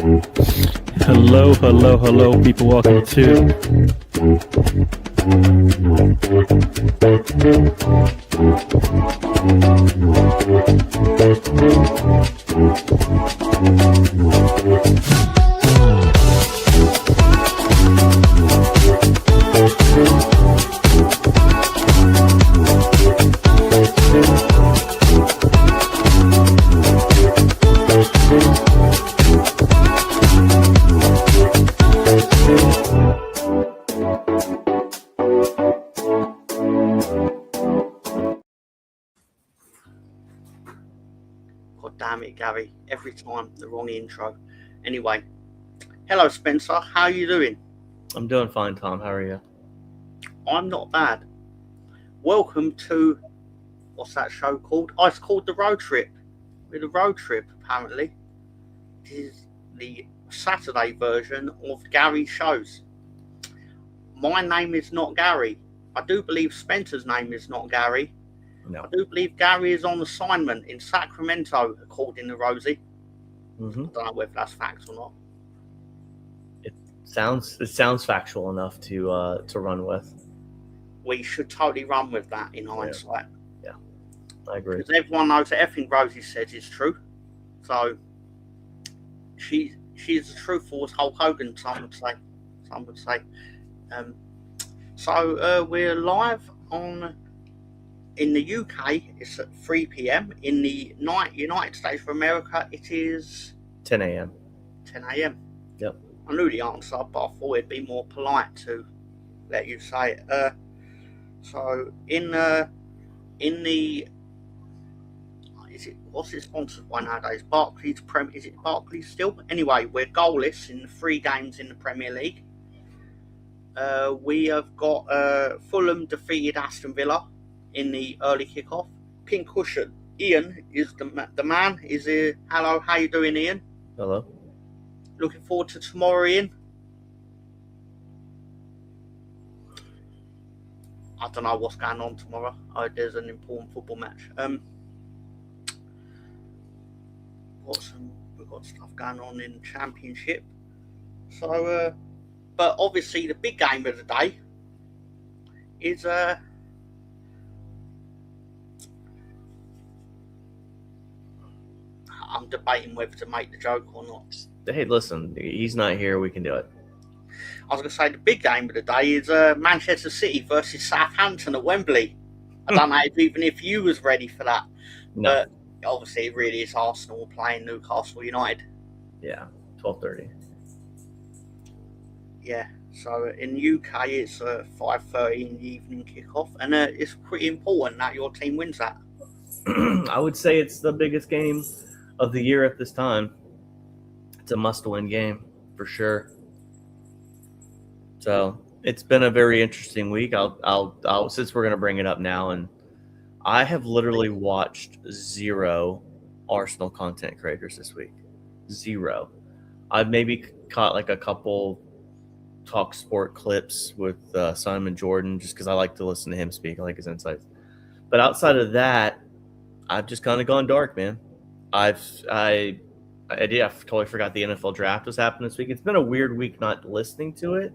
Hello, hello, hello, people. Welcome to God damn it, Gary. Every time, the wrong intro. Anyway, hello, Spencer. How are you doing? I'm doing fine, Tom. How are you? I'm not bad. Welcome to, what's that show called? Oh, it's called The Road Trip. We're the road trip, apparently. This is the Saturday version of Gary's shows. My name is not Gary. I do believe Spencer's name is not Gary. No. I do believe Gary is on assignment in Sacramento, according to Rosie. Mm-hmm. I don't know whether that's fact or not. It sounds factual enough to run with. We should totally run with that in hindsight. Yeah, I agree. Because everyone knows that everything Rosie says is true. So she's as truthful as Hulk Hogan, some would say. So we're live in the UK. It's at 3 p.m. In the United States of America, it is 10 a.m. 10 a.m. Yep. I knew the answer, but I thought it'd be more polite to let you say it. So in the what's it sponsored by nowadays? Barclays Is it Barclays still? Anyway, we're goalless in the 3 games in the Premier League. We have got Fulham defeated Aston Villa in the early kickoff. Pincushion. Ian is the man. Is here. Hello, how you doing, Ian? Hello. Looking forward to tomorrow, Ian. I don't know what's going on tomorrow. There's an important football match. We've got stuff going on in the Championship. So, but obviously the big game of the day is I'm debating whether to make the joke or not. Hey, listen, he's not here. We can do it. I was going to say the big game of the day is Manchester City versus Southampton at Wembley. I don't know even if you was ready for that. No. But obviously it really is Arsenal playing Newcastle United. Yeah, 12:30. Yeah, so in the UK it's 5:30 in the evening kickoff, and it's pretty important that your team wins that. I would say it's the biggest game of the year at this time. It's a must-win game for sure. So it's been a very interesting week. I'll since we're gonna bring it up now, and I have literally watched 0 Arsenal content creators this week. 0. I've maybe caught like a couple Talk Sport clips with Simon Jordan just because I like to listen to him speak. I like his insights. But outside of that, I've just kind of gone dark, man. I totally forgot the NFL draft was happening this week. It's been a weird week not listening to it,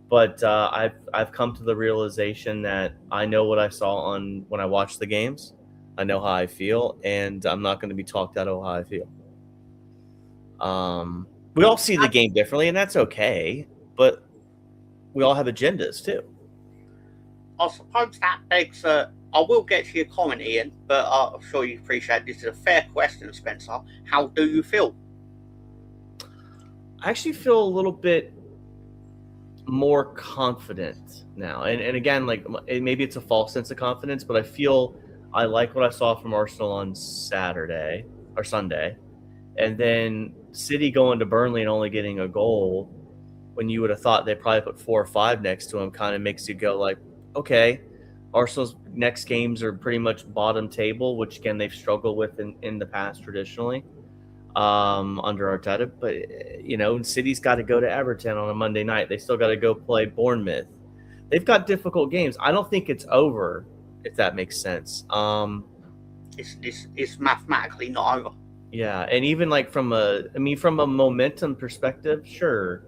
but I've come to the realization that I know what I saw when I watched the games. I know how I feel, and I'm not going to be talked out of how I feel. We all see the game differently, and that's okay, but we all have agendas too. I suppose that begs I will get to your comment, Ian, but I'm sure you appreciate this is a fair question, Spencer. How do you feel? I actually feel a little bit more confident now. And again, like maybe it's a false sense of confidence, but I feel I like what I saw from Arsenal on Saturday or Sunday. And then City going to Burnley and only getting a goal when you would have thought they probably put 4 or 5 next to him kind of makes you go like, okay, Arsenal's next games are pretty much bottom table, which again they've struggled with in the past traditionally under Arteta. But City's got to go to Everton on a Monday night. They still got to go play Bournemouth. They've got difficult games. I don't think it's over, if that makes sense. It's mathematically not over. Yeah, and even like from a momentum perspective, sure,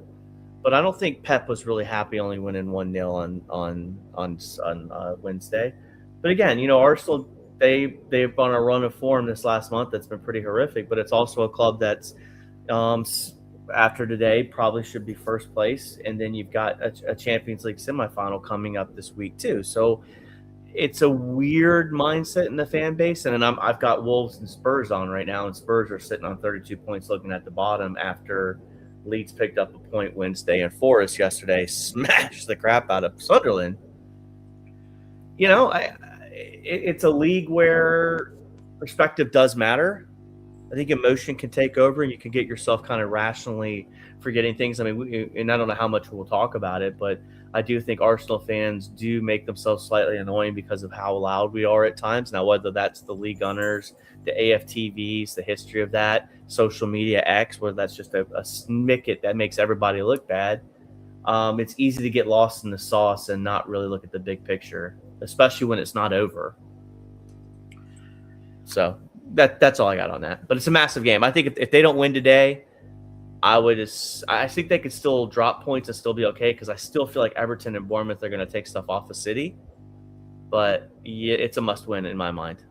but I don't think Pep was really happy only winning 1-0 on Wednesday. But again, Arsenal, they've on a run of form this last month that's been pretty horrific. But it's also a club that's um, after today probably should be first place, and then you've got a Champions League semifinal coming up this week too. So it's a weird mindset in the fan base, and then I've got Wolves and Spurs on right now, and Spurs are sitting on 32 points, looking at the bottom after Leeds picked up a point Wednesday, and Forest yesterday smashed the crap out of Sunderland. It's a league where perspective does matter. I think emotion can take over, and you can get yourself kind of rationally forgetting things. I mean, and I don't know how much we'll talk about it, but I do think Arsenal fans do make themselves slightly annoying because of how loud we are at times. Now, whether that's the league gunners, the AFTVs, the history of that, social media X, whether that's just a snicket that makes everybody look bad, it's easy to get lost in the sauce and not really look at the big picture, especially when it's not over. So that's all I got on that. But it's a massive game. I think if they don't win today, I think they could still drop points and still be okay, because I still feel like Everton and Bournemouth are going to take stuff off the City. But yeah, it's a must-win in my mind.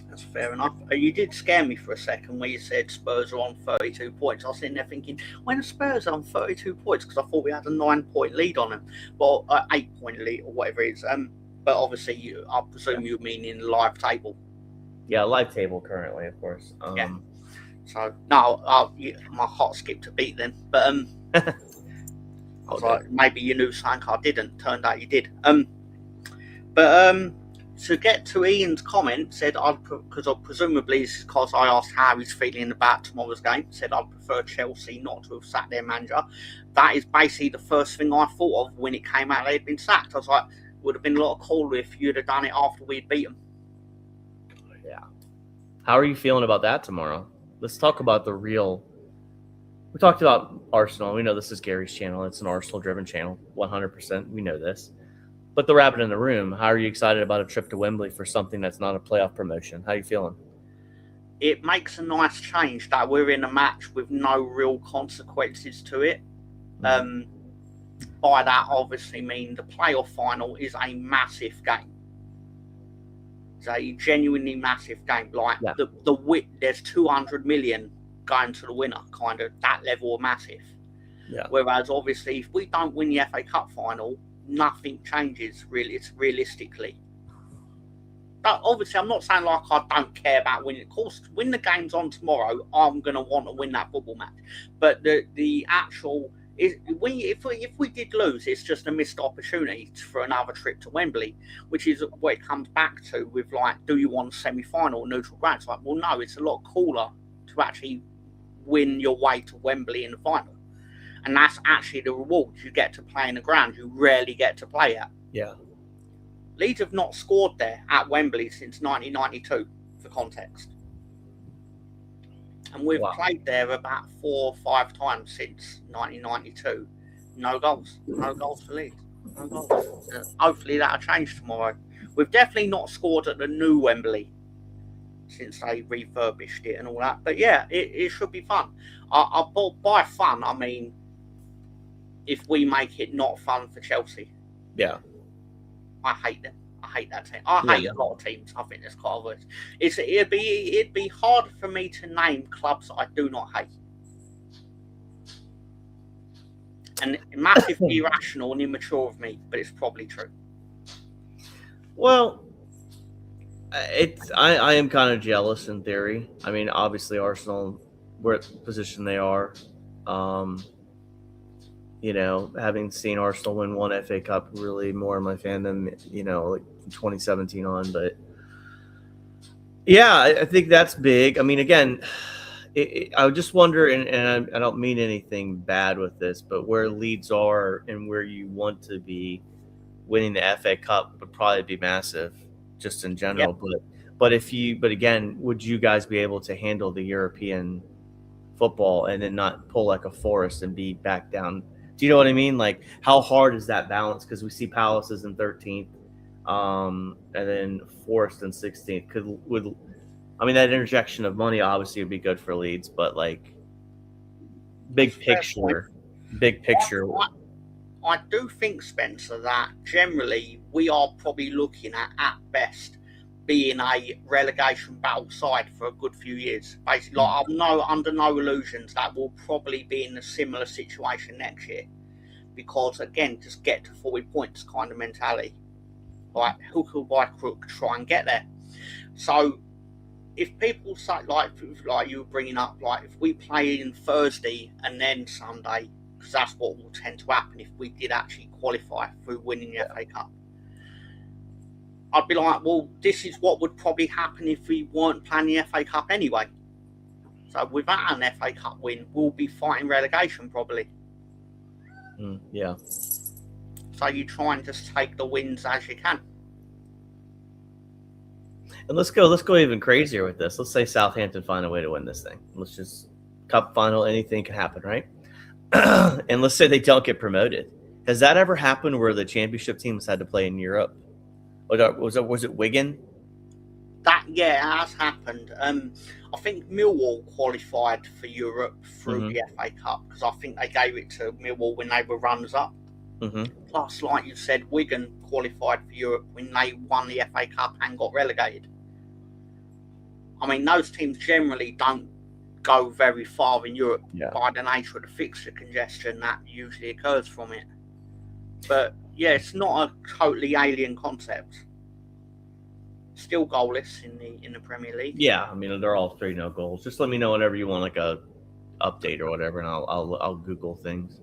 That's fair enough. You did scare me for a second where you said Spurs are on 32 points. I was sitting there thinking, when are Spurs on 32 points? Because I thought we had a 9-point lead on them. Well, 8-point lead or whatever it is. But obviously, I presume you mean in the live table. Yeah, live table currently, of course. Yeah. So, no, my heart skipped a beat then. But I was like, maybe you knew something I didn't. Turned out you did. To get to Ian's comment, said because presumably this is because I asked how he's feeling about tomorrow's game. Said I'd prefer Chelsea not to have sacked their manager. That is basically the first thing I thought of when it came out they'd been sacked. I was like, would have been a lot cooler if you'd have done it after we'd beat them. Yeah. How are you feeling about that tomorrow? Let's talk about the real. We talked about Arsenal. We know this is Gary's channel. It's an Arsenal-driven channel, 100%. We know this. But the rabbit in the room, how are you excited about a trip to Wembley for something that's not a playoff promotion? How are you feeling? It makes a nice change that we're in a match with no real consequences to it. By that, obviously, mean the playoff final is a massive game. It's a genuinely massive game. Like there's 200 million going to the winner, kind of that level of massive. Yeah. Whereas, obviously, if we don't win the FA Cup final, nothing changes really. It's realistically. But obviously, I'm not saying like I don't care about winning. Of course, when the game's on tomorrow, I'm going to want to win that football match. But the actual is if we did lose, it's just a missed opportunity for another trip to Wembley, which is what it comes back to with like, do you want semi-final or neutral ground? It's like, well, no, it's a lot cooler to actually win your way to Wembley in the final. And that's actually the reward. You get to play in a ground you rarely get to play at. Yeah. Leeds have not scored there at Wembley since 1992, for context. And we've played there about 4 or 5 times since 1992. No goals. No goals for Leeds. No goals. Hopefully that'll change tomorrow. We've definitely not scored at the new Wembley since they refurbished it and all that. But yeah, it should be fun. By fun, I mean if we make it not fun for Chelsea. Yeah. I hate them. I hate that team. I hate a lot of teams. I think that's quite obvious. It'd be hard for me to name clubs I do not hate. And massively irrational and immature of me, but it's probably true. Well, I am kind of jealous in theory. I mean, obviously Arsenal, we're at the position they are. Having seen Arsenal win one FA Cup, really more in my fandom, like 2017 on. But yeah, I think that's big. I mean, again, I just wonder, and I don't mean anything bad with this, but where Leeds are and where you want to be, winning the FA Cup would probably be massive, just in general. Yep. But again, would you guys be able to handle the European football and then not pull like a Forest and be back down? Do you know what I mean? Like, how hard is that balance? Because we see Palace is in 13th, and then Forest in 16th. I mean, that interjection of money obviously would be good for Leeds, but like big Fair point. picture. I do think, Spencer, that generally we are probably looking at best, being a relegation battle side for a good few years. Basically, like, I'm under no illusions that we'll probably be in a similar situation next year. Because, again, just get to 40 points kind of mentality. Like, hook or by crook, try and get there. So, if people say, like you were bringing up, like if we play in Thursday and then Sunday, because that's what will tend to happen if we did actually qualify through winning the FA Cup, I'd be like, well, this is what would probably happen if we weren't playing the FA Cup anyway. So without an FA Cup win, we'll be fighting relegation probably. Yeah. So you try and just take the wins as you can. And let's go even crazier with this. Let's say Southampton find a way to win this thing. Let's just cup final, anything can happen, right? And let's say they don't get promoted. Has that ever happened where the championship teams had to play in Europe? Was it Wigan? That has happened. I think Millwall qualified for Europe through the FA Cup because I think they gave it to Millwall when they were runners up. Plus, like you said, Wigan qualified for Europe when they won the FA Cup and got relegated. I mean, those teams generally don't go very far in Europe by the nature of the fixture congestion that usually occurs from it. But yeah, it's not a totally alien concept. Still goalless in the Premier League. Yeah, I mean they're all 3-0 goals. Just let me know whenever you want like a update or whatever, and I'll Google things.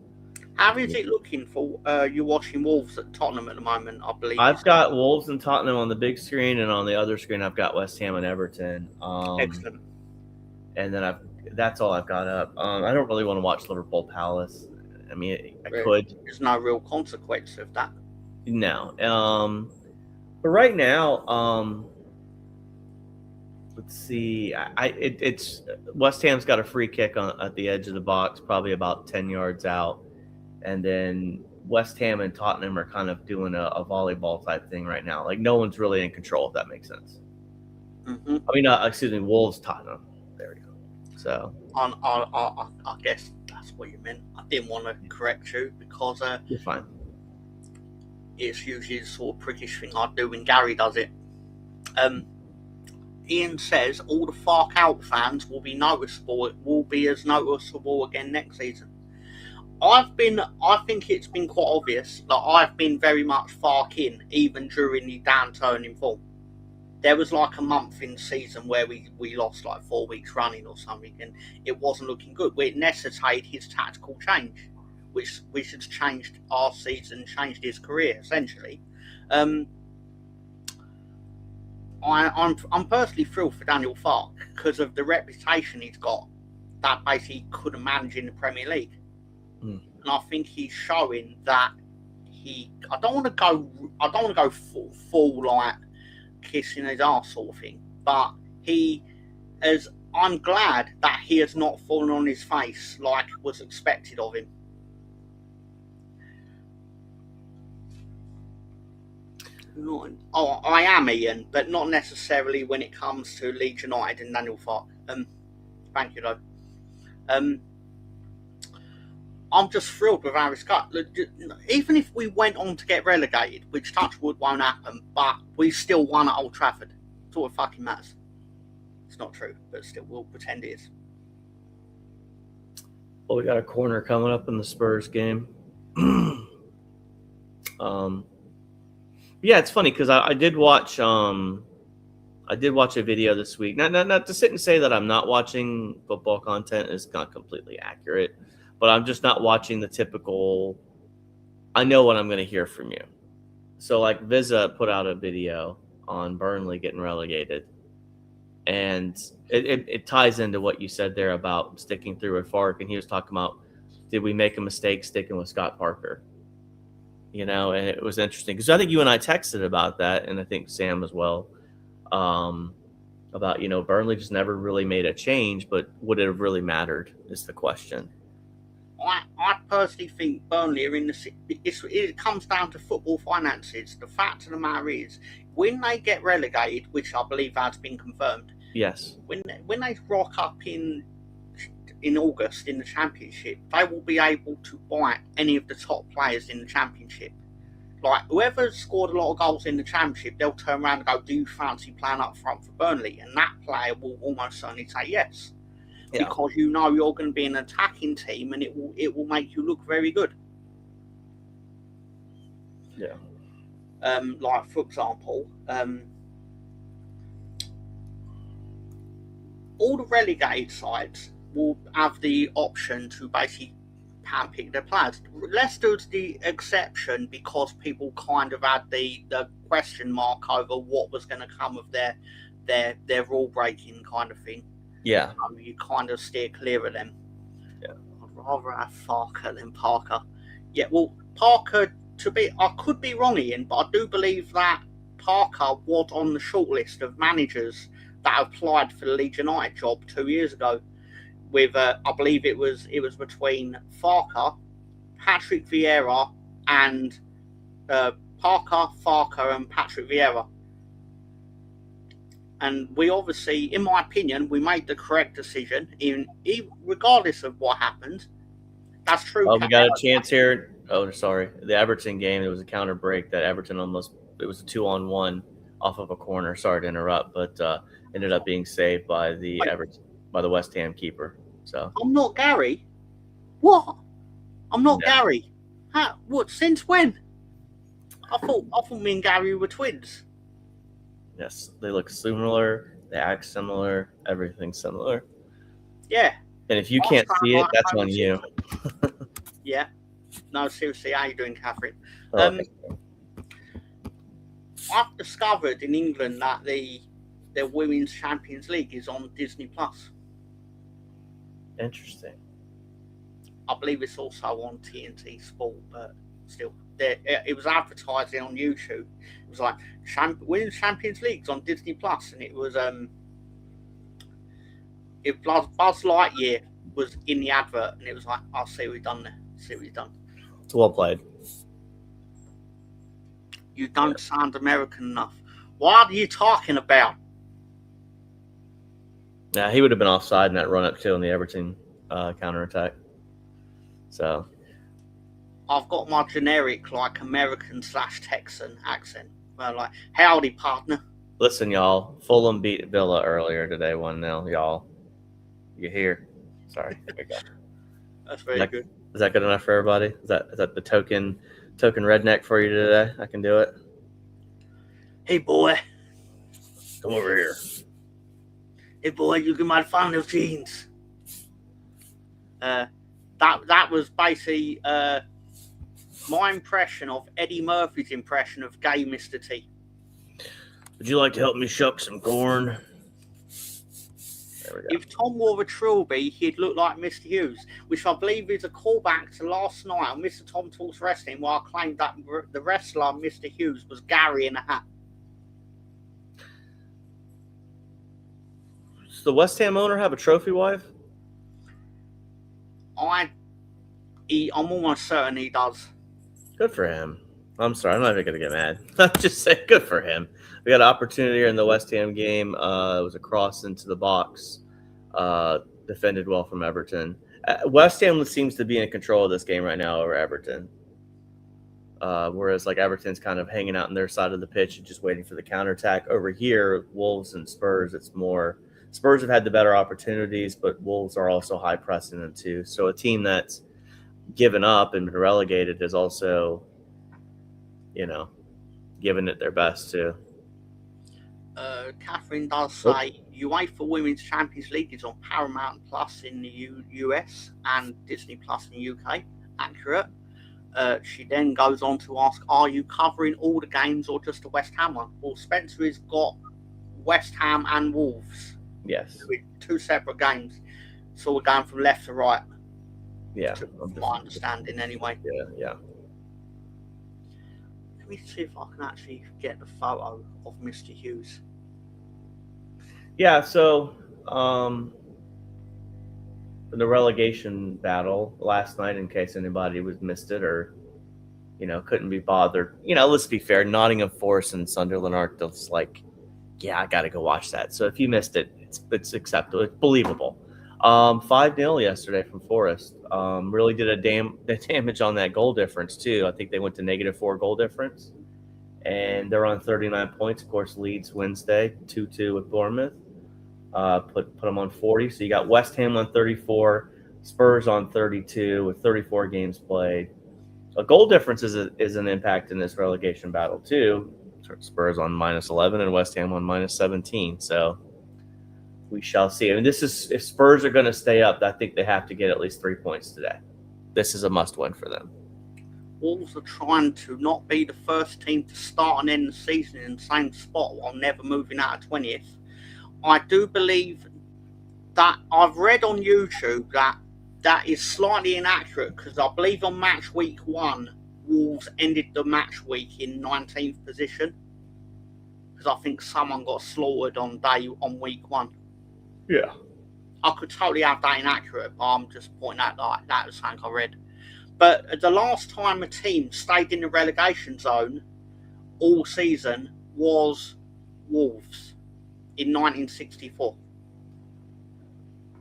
How is it looking for you're watching Wolves at Tottenham at the moment, I believe? I've got Wolves and Tottenham on the big screen, and on the other screen I've got West Ham and Everton. Excellent. And then that's all I've got up. I don't really want to watch Liverpool Palace. I mean, I could. There's no real consequence of that. No. But right now, let's see. It's West Ham's got a free kick at the edge of the box, probably about 10 yards out. And then West Ham and Tottenham are kind of doing a volleyball type thing right now. Like no one's really in control, if that makes sense. I mean, excuse me, Wolves, Tottenham. There we go. So I guess that's what you meant. I didn't want to correct you because you're fine. It's usually the sort of prickish thing I do when Gary does it. Ian says all the Fark Out fans will be noticeable. It will be as noticeable again next season. I think it's been quite obvious that I've been very much Fark in, even during the downturn in form. There was like a month in the season where we lost like 4 weeks running or something, and it wasn't looking good. It necessitated his tactical change, which has changed our season, changed his career essentially. I'm personally thrilled for Daniel Fark because of the reputation he's got that basically couldn't manage in the Premier League. And I think he's showing that I don't want to go full like kissing his arse sort of thing, but I'm glad that he has not fallen on his face like was expected of him. I am Ian, but not necessarily when it comes to Leeds United and Daniel Fark. Thank you though. I'm just thrilled with how it's got. Even if we went on to get relegated, which touch wood won't happen, but we still won at Old Trafford. It's all it fucking matters. It's not true, but still, we'll pretend it is. Well, we got a corner coming up in the Spurs game. Yeah, it's funny because I did watch a video this week. Not to sit and say that I'm not watching football content is not completely accurate. But I'm just not watching the typical, I know what I'm going to hear from you. So like Visa put out a video on Burnley getting relegated. And it ties into what you said there about sticking through with Fark. And he was talking about, did we make a mistake sticking with Scott Parker? You know, and it was interesting. Because I think you and I texted about that, and I think Sam as well, about, Burnley just never really made a change, but would it have really mattered is the question. I personally think Burnley are in it comes down to football finances. The fact of the matter is, when they get relegated, which I believe has been confirmed, Yes. When they rock up in August in the championship, they will be able to buy any of the top players in the championship. Like, whoever's scored a lot of goals in the championship, they'll turn around and go, do you fancy playing up front for Burnley? And that player will almost certainly say yes. Yeah. Because you know you're going to be an attacking team, and it will make you look very good. Yeah. Like, for example, all the relegated sides will have the option to basically handpick their players. Leicester's the exception because people kind of had the question mark over what was going to come of their rule breaking kind of thing. Yeah. You kind of steer clear of them. Yeah. I'd rather have Farker than Parker. Yeah, well, Parker, I could be wrong, Ian, but I do believe that Parker was on the shortlist of managers that applied for the Leeds United job 2 years ago. With I believe it was between Farker, Patrick Vieira, and Farker, and Patrick Vieira. And we obviously, in my opinion, we made the correct decision, even regardless of what happened. That's true. Oh, we got a chance here. Oh, sorry. The Everton game, there was a counter break that Everton it was a 2-on-1 off of a corner. Sorry to interrupt, but ended up being saved by the West Ham keeper. So I'm not Gary. What? I'm not Gary. How? What? Since when? I thought me and Gary were twins. Yes, they look similar. They act similar. Everything's similar. Yeah. And if you can't see it, that's on you. Yeah. No, seriously, how you doing, Catherine? Okay. I've discovered in England that the Women's Champions League is on Disney Plus. Interesting. I believe it's also on TNT Sport, but still, it was advertising on YouTube. It was like Women's Champions League's on Disney Plus, and it was Buzz Lightyear was in the advert, and it was like, I'll see what we've done there. See what you've done. It's well played. You don't sound American enough. What are you talking about? Yeah, he would have been offside in that run up too in the Everton counterattack. So I've got my generic like American/Texan accent. Well, like, howdy, partner. Listen, y'all. Fulham beat Villa earlier today, 1-0. Y'all, you hear? Sorry. There we go. That's very good. Is that good enough for everybody? Is that the token redneck for you today? I can do it. Hey, boy. Come over here. Hey, boy, you might find those jeans. That was basically my impression of Eddie Murphy's impression of gay Mr. T. Would you like to help me shuck some corn? There we go. If Tom wore a trilby, he'd look like Mr. Hughes, which I believe is a callback to last night on Mr. Tom Talks Wrestling, where I claimed that the wrestler Mr. Hughes was Gary in a hat. Does the West Ham owner have a trophy wife? I'm almost certain he does. Good for him. I'm sorry, I'm not even going to get mad. I'm just saying, good for him. We got an opportunity here in the West Ham game. It was a cross into the box. Defended well from Everton. West Ham seems to be in control of this game right now over Everton. Whereas like Everton's kind of hanging out on their side of the pitch and just waiting for the counterattack. Over here, Wolves and Spurs, it's more Spurs have had the better opportunities, but Wolves are also high pressing them too. So a team that's given up and been relegated is also, giving it their best too. Catherine does say UEFA Women's Champions League is on Paramount Plus in the US and Disney Plus in the UK. Accurate. She then goes on to ask, are you covering all the games or just the West Ham one? Well, Spencer has got West Ham and Wolves. Yes. With two separate games. So we're going from left to right. Yeah. My understanding anyway. Yeah. Let me see if I can actually get the photo of Mr. Hughes. Yeah, so the relegation battle last night, in case anybody missed it or, couldn't be bothered. Let's be fair, Nottingham Forest and Sunderland aren't just like, yeah, I got to go watch that. So if you missed it, it's acceptable. It's believable. 5-0 yesterday from Forest. Really did the damage on that goal difference too. I think they went to -4 goal difference, and they're on 39 points. Of course, Leeds Wednesday 2-2 with Bournemouth. Put them on 40. So you got West Ham on 34, Spurs on 32 with 34 games played. A goal difference is an impact in this relegation battle too. Spurs on -11 and West Ham on -17. So we shall see. I mean, this is if Spurs are going to stay up, I think they have to get at least 3 points today. This is a must-win for them. Wolves are trying to not be the first team to start and end the season in the same spot while never moving out of 20th. I do believe that I've read on YouTube that is slightly inaccurate because I believe on match week 1, Wolves ended the match week in 19th position because I think someone got slaughtered on week 1. Yeah. I could totally have that inaccurate, but I'm just pointing out that was something I read. But the last time a team stayed in the relegation zone all season was Wolves in 1964.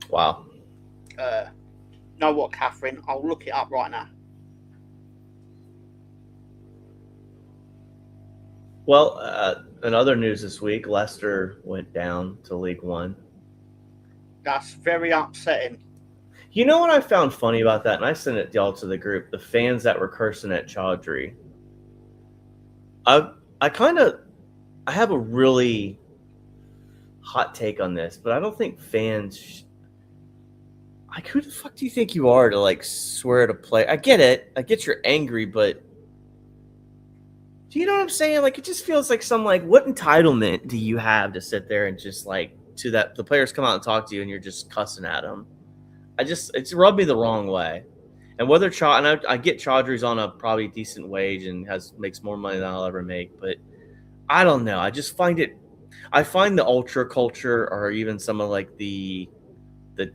Wow. Know what, Catherine? I'll look it up right now. Well, in other news this week, Leicester went down to League One. That's very upsetting. You know what I found funny about that? And I sent it y'all to the group, the fans that were cursing at Chaudhry. I have a really hot take on this, but I don't think fans like, who the fuck do you think you are to like swear at a play? I get it. I get you're angry, but do you know what I'm saying? Like, it just feels like what entitlement do you have to sit there and just like the players come out and talk to you and you're just cussing at them? It's rubbed me the wrong way. And whether and I get Chaudhry's on a probably decent wage and makes more money than I'll ever make, but I don't know. I find the ultra culture or even some of like the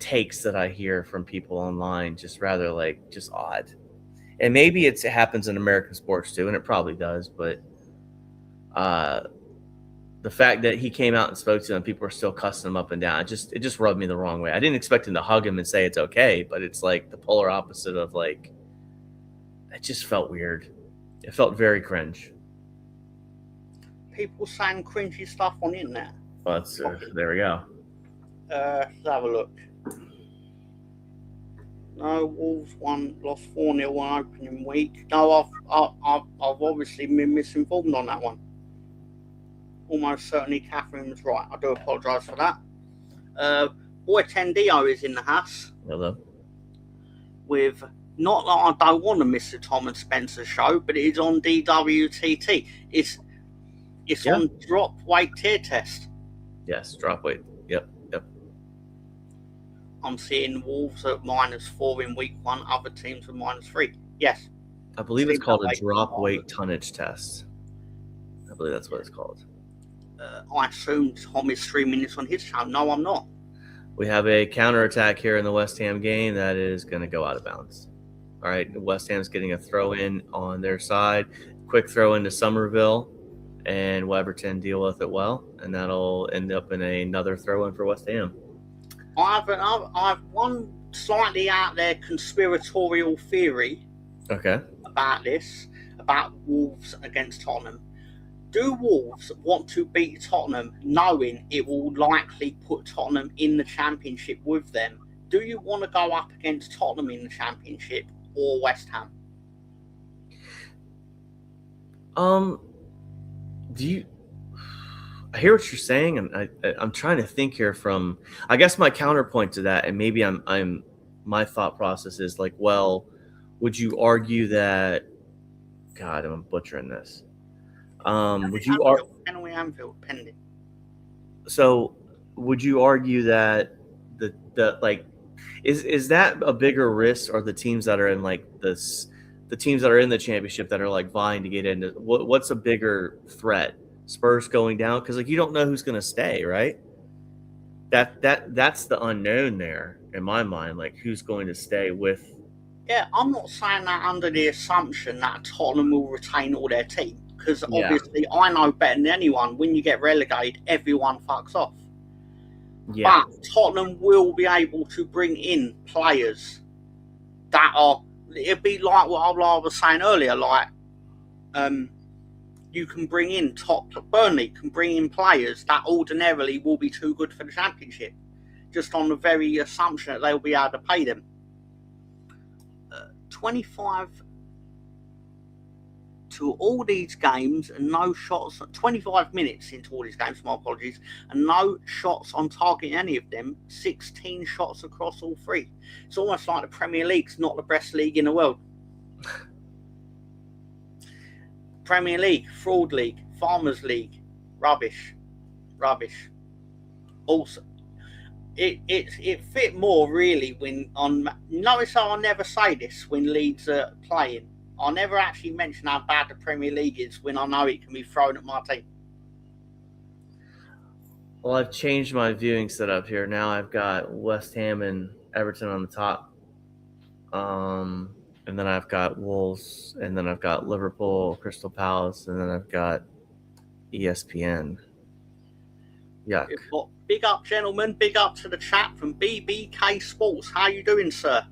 takes that I hear from people online just rather like just odd. And maybe it happens in American sports too, and it probably does, but the fact that he came out and spoke to them, people are still cussing him up and down. It just rubbed me the wrong way. I didn't expect him to hug him and say it's okay, but it's like the polar opposite of like, it just felt weird. It felt very cringe. People saying cringy stuff on the internet. Well, there we go. Let's have a look. No, Wolves lost 4-0 on opening week. No, I've obviously been misinformed on that one. Almost certainly Catherine was right. I do apologise for that. Boy Tendio is in the house. Hello. With, not that I don't want to miss the Tom and Spencer show, but it is on DWTT. It's on drop weight tier test. Yes, drop weight. Yep. I'm seeing Wolves at -4 in week 1, other teams at -3. Yes. I believe it's called a drop weight tonnage test. I believe that's what it's called. I assume Tom is streaming this on his channel. No, I'm not. We have a counterattack here in the West Ham game that is going to go out of bounds. All right, West Ham's getting a throw-in on their side. Quick throw into Somerville, and Weberton deal with it well, and that'll end up in another throw-in for West Ham. I have one slightly out there conspiratorial theory. Okay. About Wolves against Tottenham. Do Wolves want to beat Tottenham knowing it will likely put Tottenham in the Championship with them? Do you want to go up against Tottenham in the Championship or West Ham? I hear what you're saying, and I'm trying to think here from, I guess my counterpoint to that, and maybe my thought process is like, well, would you argue that, God, I'm butchering this. Would you argue? Anfield pending. So, would you argue that the like, is that a bigger risk, or the teams that are in like this, the teams that are in the championship that are like vying to get into, what's a bigger threat? Spurs going down, because like you don't know who's going to stay, right? That's the unknown there in my mind, like who's going to stay with. Yeah, I'm not saying that under the assumption that Tottenham will retain all their team, because obviously I know better than anyone, when you get relegated, everyone fucks off. Yeah. But Tottenham will be able to bring in players that are. It'd be like what I was saying earlier, like you can bring in Burnley can bring in players that ordinarily will be too good for the Championship, just on the very assumption that they'll be able to pay them. 25 to all these games and no shots. 25 minutes into all these games, my apologies, and no shots on target in any of them. 16 shots across all three. It's almost like the Premier League's not the best league in the world. Premier League, fraud league, farmers league, rubbish. Also, it fit more really when on. Notice how I never say this when Leeds are playing. I never actually mention how bad the Premier League is when I know it can be thrown at my team. Well, I've changed my viewing setup here. Now I've got West Ham and Everton on the top. And then I've got Wolves, and then I've got Liverpool, Crystal Palace, and then I've got ESPN. Yuck. Well, big up, gentlemen. Big up to the chat from BBK Sports. How you doing, sir?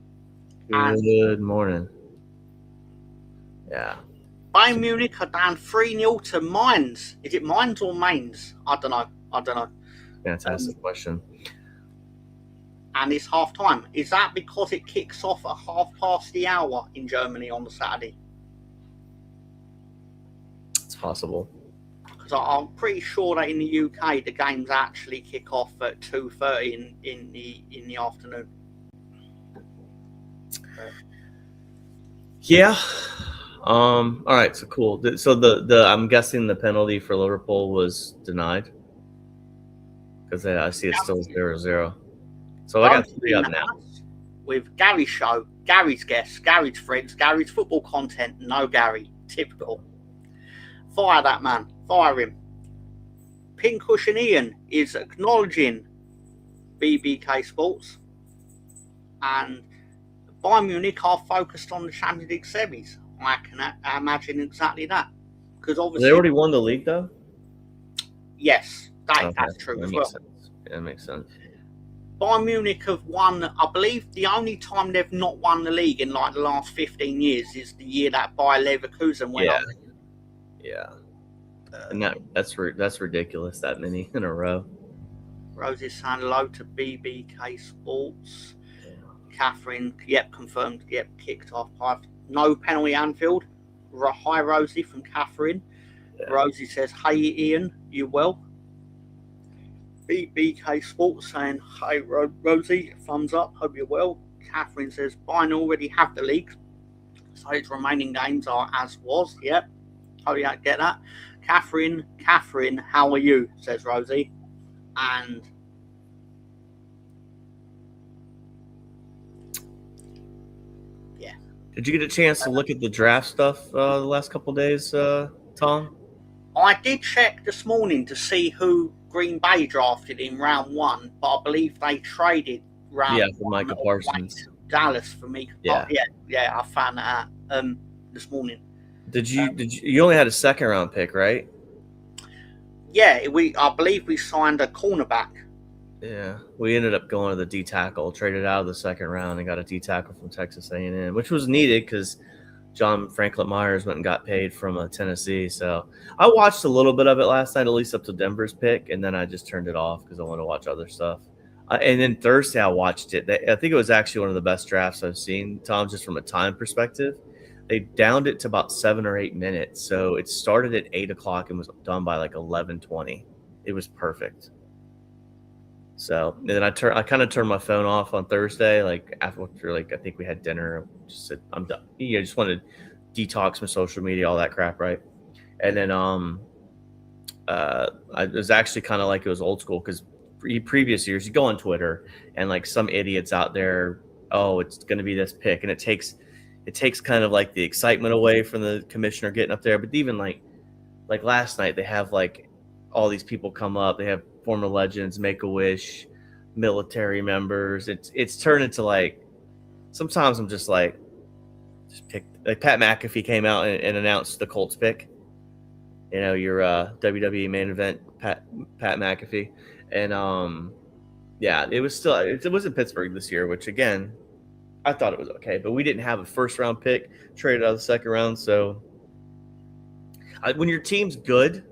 Good morning. Yeah. Bayern Munich are down 3-0 to Mainz. Is it Mainz or Mainz? I don't know. Fantastic question. And it's half time. Is that because it kicks off at 1:30 in Germany on the Saturday? It's possible. Because I'm pretty sure that in the UK the games actually kick off at 2:30 in the afternoon. Yeah. All right. So cool. So the I'm guessing the penalty for Liverpool was denied because I see it's still 0-0. So I got 3 up now. With Gary's show, Gary's guests, Gary's friends, Gary's football content. No Gary. Typical. Fire that man. Fire him. Pincushion Ian is acknowledging BBK Sports, and Bayern Munich are focused on the Champions League semis. I can imagine exactly that, because obviously they already won the league, though. Yes, that's true that as makes well. Sense. Yeah, that makes sense. Bayern Munich have won. I believe the only time they've not won the league in like the last 15 years is the year that Bayer Leverkusen went up. Yeah. And that's ridiculous. That many in a row. Rosie's saying hello to BBK Sports. Yeah. Catherine, confirmed. Kicked off. No penalty Anfield. Hi Rosie from Catherine. Yeah. Rosie says, "Hey Ian, you well?" BBK Sports saying, "Hey Rosie, thumbs up. Hope you're well." Catherine says, "Bayern already have the league, so its remaining games are as was." Yep. Oh yeah, get that. Catherine, how are you? Says Rosie. And yeah. Did you get a chance to look at the draft stuff the last couple of days, Tom? I did check this morning to see who Green Bay drafted in round 1, but I believe they traded round for Micah Parsons. Dallas for Micah. Yeah, I found that out this morning. Did you only had a second round pick, right? Yeah, I believe we signed a cornerback. Yeah, we ended up going to the D tackle, traded out of the second round, and got a D tackle from Texas A&M, which was needed because John Franklin Myers went and got paid from Tennessee. So I watched a little bit of it last night, at least up to Denver's pick, and then I just turned it off because I wanted to watch other stuff. And then Thursday I watched it. I think it was actually one of the best drafts I've seen, Tom, just from a time perspective. They downed it to about 7 or 8 minutes. So it started at 8 o'clock and was done by like 11:20. It was perfect. So and then I kind of turned my phone off on Thursday, like after I think we had dinner. Just said I'm done. I just wanted to detox from social media, all that crap, right? And then it was actually kind of like it was old school because previous years you go on Twitter and like some idiots out there, oh, it's going to be this pick, and it takes kind of like the excitement away from the commissioner getting up there. But even like last night, they have like all these people come up. They have former legends, Make-A-Wish, military members. It's turned into like, sometimes I'm just like, just pick. Like Pat McAfee came out and announced the Colts pick. You know, your WWE main event, Pat McAfee. And Yeah, it was still it was in Pittsburgh this year, which again, I thought it was okay, but we didn't have a first round pick traded out of the second round, so when your team's good,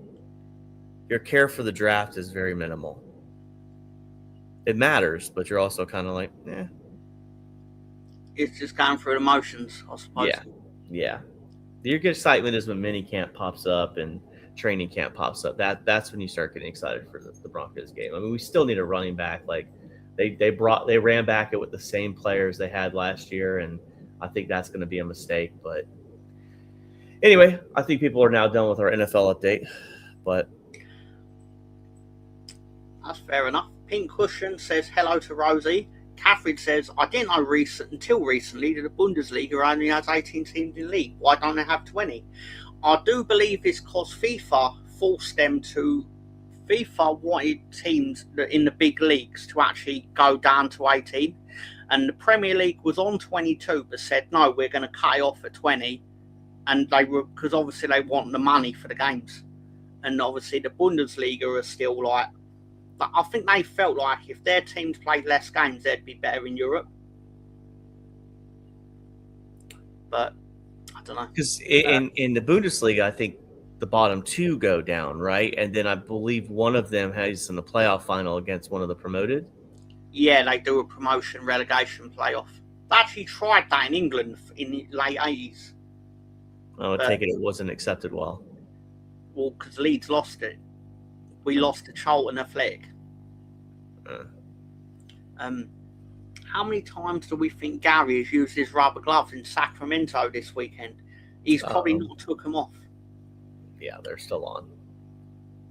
your care for the draft is very minimal. It matters, but you're also kind of like, It's just going through the motions, I suppose. Yeah. Your excitement is when mini camp pops up and training camp pops up. That's when you start getting excited for the Broncos game. I mean, we still need a running back. Like they ran back it with the same players they had last year, and I think that's going to be a mistake. But anyway, I think people are now done with our NFL update. But that's fair enough. Pink Cushion says hello to Rosie. Catherine says, I didn't know until recently that the Bundesliga only has 18 teams in the league. Why don't they have 20? I do believe it's because FIFA forced them to. FIFA wanted teams in the big leagues to actually go down to 18. And the Premier League was on 22, but said, no, we're going to cut it off at 20. And they were, because obviously they want the money for the games. And obviously the Bundesliga are still like, I think they felt like if their teams played less games, they'd be better in Europe. But I don't know. Because in the Bundesliga, I think the bottom two go down, right? And then I believe one of them has in the playoff final against one of the promoted. Yeah, they do a promotion relegation playoff. They actually tried that in England in the late 80s. I would take it wasn't accepted well. Well, because Leeds lost it. We lost to Charlton Athletic. How many times do we think Gary has used his rubber gloves in Sacramento this weekend? He's probably not took them off. Yeah, they're still on.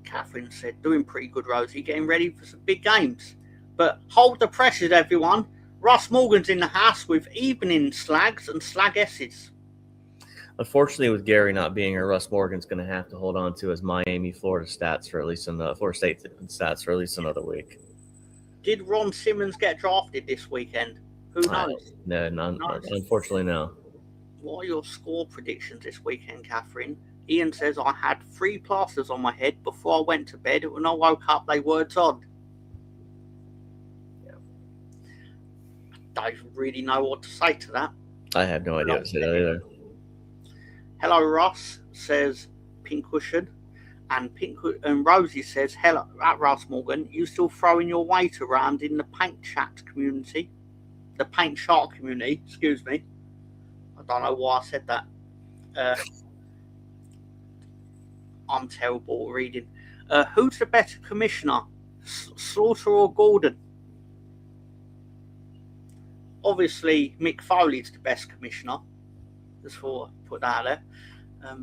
Catherine said, doing pretty good, Rosie, getting ready for some big games. But hold the pressure, everyone. Russ Morgan's in the house with evening slags and slagesses. Unfortunately, with Gary not being here, Russ Morgan's going to have to hold on to his Miami, Florida stats for at least Florida State stats for at least another week. Did Ron Simmons get drafted this weekend? Who knows? No, unfortunately, no. What are your score predictions this weekend, Catherine? Ian says, I had 3 plasters on my head before I went to bed. When I woke up, they were odd. Yeah. I don't really know what to say to that. I have no idea what to say that either. Hello, Ross, says Pink Cushion. And Rosie says, hello, at Russ Morgan, you still throwing your weight around in the paint chat community? The paint shark community, excuse me. I don't know why I said that. I'm terrible at reading. Who's the better commissioner, Slaughter or Gordon? Obviously, Mick Foley's the best commissioner. Just thought I'd put that out there.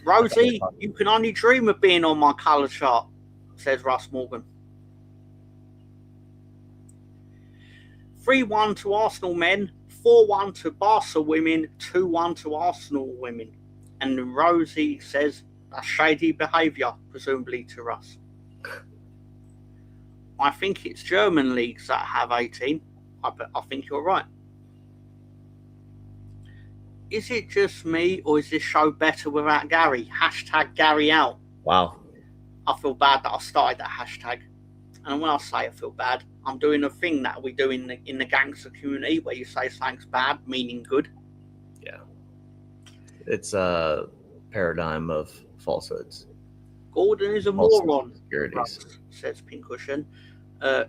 Rosie, you can only dream of being on my colour chart, says Russ Morgan. 3-1 to Arsenal men, 4-1 to Barca women, 2-1 to Arsenal women. And Rosie says that's shady behaviour, presumably to Russ. I think it's German leagues that have 18. I think you're right. Is it just me, or is this show better without Gary? Hashtag Gary out. Wow. I feel bad that I started that hashtag. And when I say I feel bad, I'm doing a thing that we do in the gangster community where you say something's bad, meaning good. Yeah. It's a paradigm of falsehoods. Gordon is a moron, says Pincushion.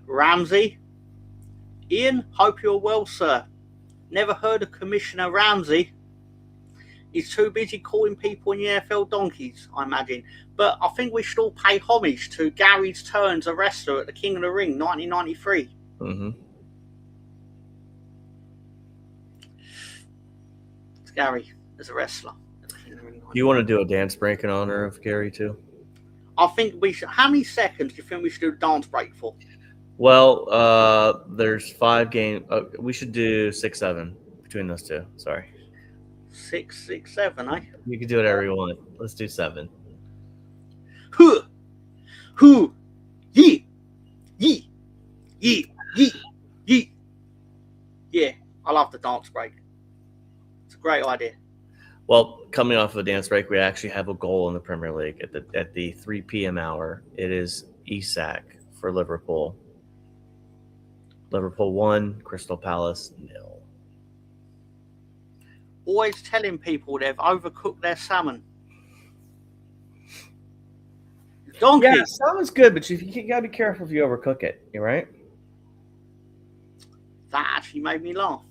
Ramsey. Ian, hope you're well, sir. Never heard of Commissioner Ramsey. He's too busy calling people in the NFL donkeys, I imagine. But I think we should all pay homage to Gary's turn as a wrestler at the King of the Ring, 1993. Mm-hmm. It's Gary as a wrestler at the King of the Ring. Do you want to do a dance break in honor of Gary, too? I think we should. How many seconds do you think we should do a dance break for? Well, there's 5 games. We should do 6, 7 between those two. Sorry. 6, 6, 7, eh? You can do whatever you want. Let's do 7. Hoo, hoo, yee, yee, yee, yee, yee. Yeah, I love the dance break. It's a great idea. Well, coming off of a dance break, we actually have a goal in the Premier League at the 3 p.m. hour. It is Isak for Liverpool. Liverpool 1, Crystal Palace 0. Always telling people they've overcooked their salmon. Donkey. Yeah, salmon's good, but you gotta be careful if you overcook it. You right? That actually made me laugh.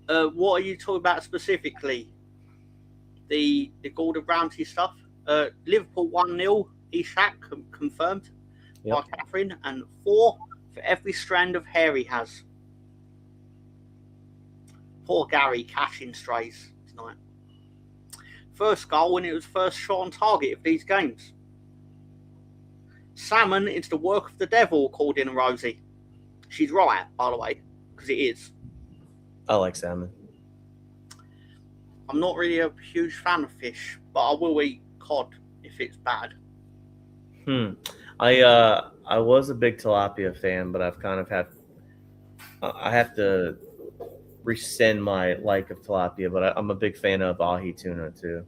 What are you talking about specifically? The Gordon Ramsay stuff. Liverpool 1-0. Ishak confirmed by Catherine, and 4 for every strand of hair he has. Poor Gary catching strays tonight. First goal when it was first shot on target of these games. Salmon is the work of the devil, according to Rosie. She's right, by the way, because it is. I like salmon. I'm not really a huge fan of fish, but I will eat cod if it's bad. I was a big tilapia fan, but I've kind of I have to rescind my like of tilapia, but I'm a big fan of ahi tuna too.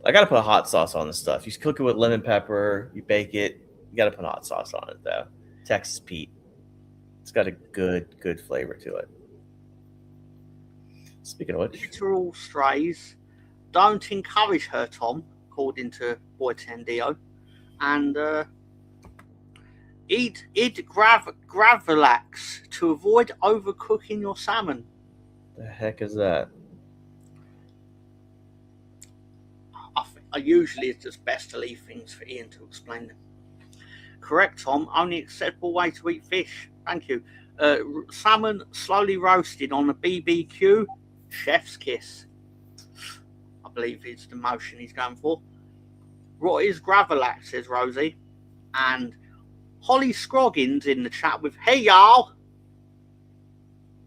I gotta put hot sauce on the stuff. You cook it with lemon pepper, you bake it. You gotta put hot sauce on it though. Texas Pete. It's got a good flavor to it. Speaking of which, literal strays. Don't encourage her, Tom, according to Boy Tendio. And eat Gravelax to avoid overcooking your salmon. The heck is that? Usually it's just best to leave things for Ian to explain them. Correct, Tom. Only acceptable way to eat fish. Thank you. Salmon slowly roasted on a BBQ. Chef's kiss. I believe it's the motion he's going for. What is Gravelax, says Rosie. And Holly Scroggins in the chat with, hey, y'all.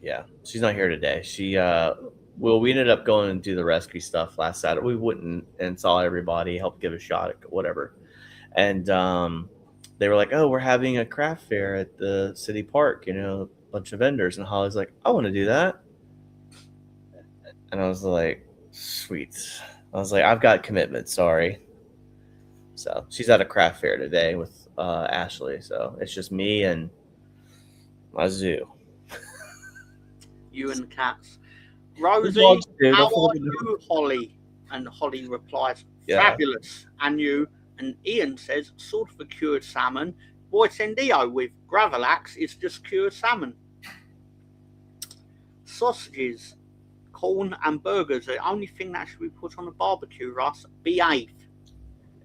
Yeah, she's not here today. She, we ended up going and do the rescue stuff last Saturday. We wouldn't and saw everybody, helped give a shot at whatever. And they were like, oh, we're having a craft fair at the city park, a bunch of vendors. And Holly's like, I want to do that. And I was like, sweet. I was like, I've got commitments, sorry. So she's at a craft fair today with Ashley. So it's just me and my zoo. You and the cats. Rosie, how are you, Holly? And Holly replies, fabulous. And you? And Ian says, sort of a cured salmon. Boy Tendio with Gravelax is just cured salmon. Sausages, corn and burgers are the only thing that should be put on a barbecue, Russ. Behave.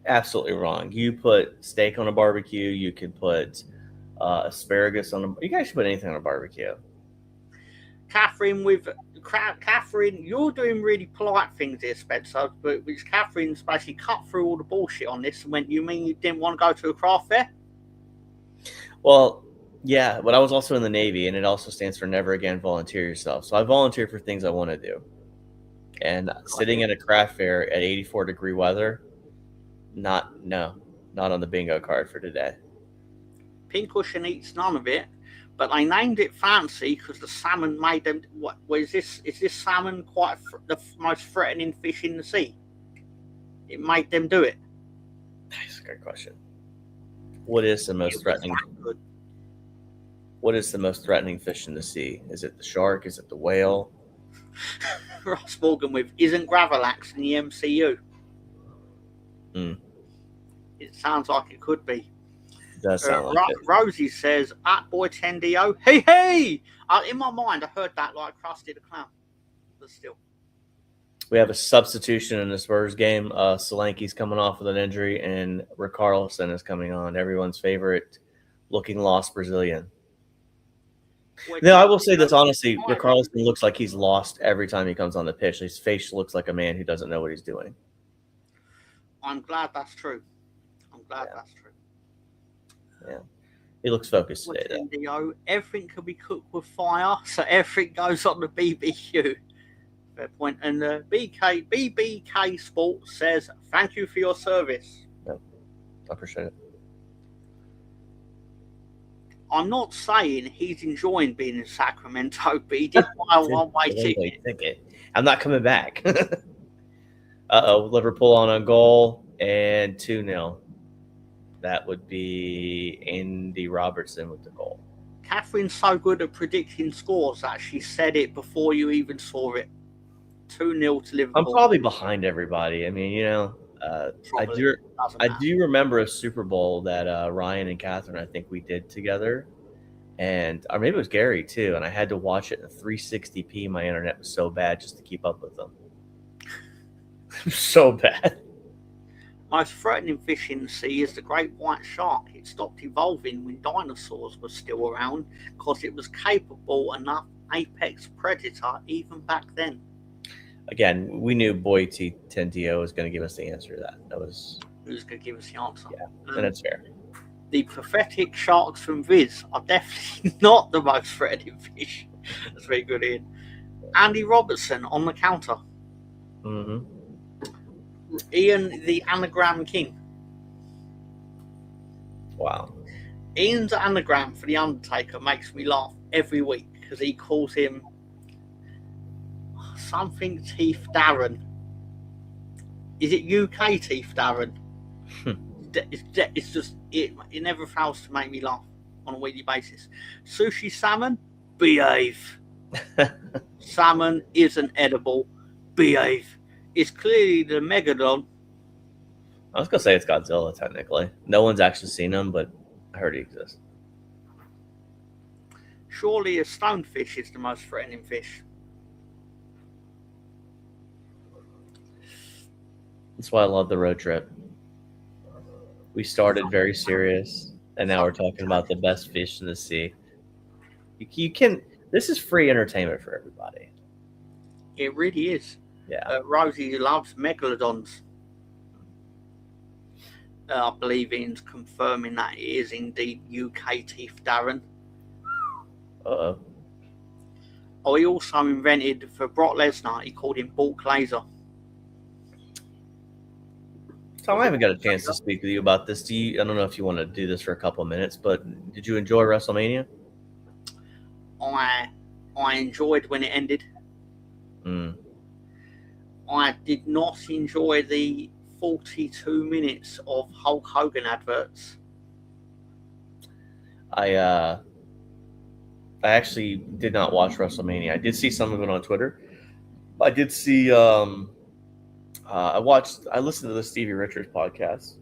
Absolutely wrong. You put steak on a barbecue. You can put asparagus on you guys should put anything on a barbecue. Catherine, you're doing really polite things here, Spencer, but Catherine's basically cut through all the bullshit on this and went, you mean you didn't want to go to a craft fair? Well, yeah, but I was also in the Navy, and it also stands for Never Again Volunteer Yourself. So I volunteer for things I want to do. And sitting at a craft fair at 84-degree weather, not on the bingo card for today. Pincushion eats none of it. But they named it fancy because the salmon made them. Is this salmon quite the most threatening fish in the sea? It made them do it. That's a great question. What is the most threatening? What is the most threatening fish in the sea? Is it the shark? Is it the whale? Ross Morgan with isn't Gravelax in the MCU? It sounds like it could be. Does sound like it. Rosie says, at Boy Tendio, hey! In my mind, I heard that like Krusty the Clown. But still. We have a substitution in the Spurs game. Solanke's coming off with an injury, and Richarlison is coming on. Everyone's favorite looking lost Brazilian. No, I will say this honestly. Richarlison looks like he's lost every time he comes on the pitch. His face looks like a man who doesn't know what he's doing. I'm glad that's true. That's true. Yeah, he looks focused today. Though. Everything can be cooked with fire, so everything goes on the BBQ. Fair point. And BBK Sports says, "Thank you for your service." Yep. I appreciate it. I'm not saying he's enjoying being in Sacramento, but he did buy a one-way ticket. I'm not coming back. Liverpool on a goal and 2-0. that would be Andy Robertson with the goal. Catherine's so good at predicting scores that she said it before you even saw it. 2-0 to Liverpool. I'm probably behind everybody. I mean, I do remember a Super Bowl that Ryan and Catherine, I think we did together, or maybe it was Gary too. And I had to watch it in 360p. My internet was so bad just to keep up with them. So bad. Most threatening fish in the sea is the great white shark. It stopped evolving when dinosaurs were still around because it was capable enough apex predator even back then. Again, we knew Boy Tentio was going to give us the answer to that. Who's going to give us the answer? Yeah, and that's fair. The pathetic sharks from Viz are definitely not the most threatening fish. That's very good, Ian. Andy Robertson on the counter. Mm-hmm. Ian, the anagram king. Wow. Ian's anagram for The Undertaker makes me laugh every week because he calls him something Teeth Darren. Is it UK Teeth Darren? It's just, it never fails to make me laugh on a weekly basis. Sushi salmon, behave. Salmon isn't edible, behave. It's clearly the Megalodon. I was going to say it's Godzilla, technically. No one's actually seen him, but I heard he exists. Surely a stonefish is the most threatening fish. That's why I love the road trip. We started very serious, and now we're talking about the best fish in the sea. You can. This is free entertainment for everybody. It really is. Yeah. Rosie loves megalodons. I believe Ian's confirming that it is indeed UK Teeth Darren. Uh-oh. Oh, he also invented for Brock Lesnar, he called him Bulk Laser. Tom, I haven't got a chance to speak with you about this. I don't know if you want to do this for a couple of minutes, but did you enjoy WrestleMania? I enjoyed when it ended. Mm. I did not enjoy the 42 minutes of Hulk Hogan adverts. I actually did not watch WrestleMania. I did see some of it on Twitter. I did see. I listened to the Stevie Richards podcast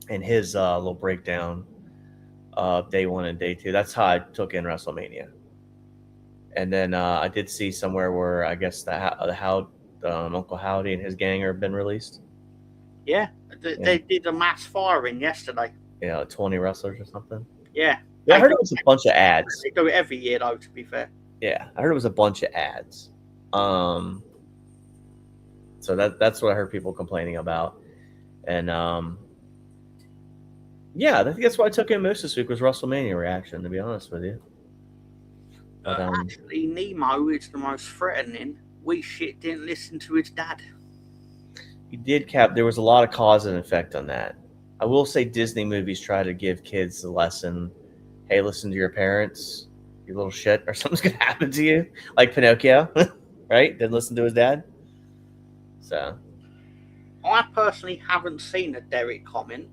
and his little breakdown of day 1 and day 2. That's how I took in WrestleMania. And then I did see somewhere where I guess Uncle Howdy and his gang have been released. Yeah, they did a mass firing yesterday. Yeah, 20 wrestlers or something. Yeah. I heard it was a bunch of ads. They do it every year, though, to be fair. Yeah, I heard it was a bunch of ads. So that's what I heard people complaining about. And yeah, I think that's what I took in most this week was WrestleMania reaction, to be honest with you. But, actually, Nemo is the most threatening. We didn't listen to his dad. He did, Cap. There was a lot of cause and effect on that. I will say Disney movies try to give kids the lesson, hey, listen to your parents, you little shit, or something's going to happen to you. Like Pinocchio, right? Didn't listen to his dad. So, I personally haven't seen a Derek comment.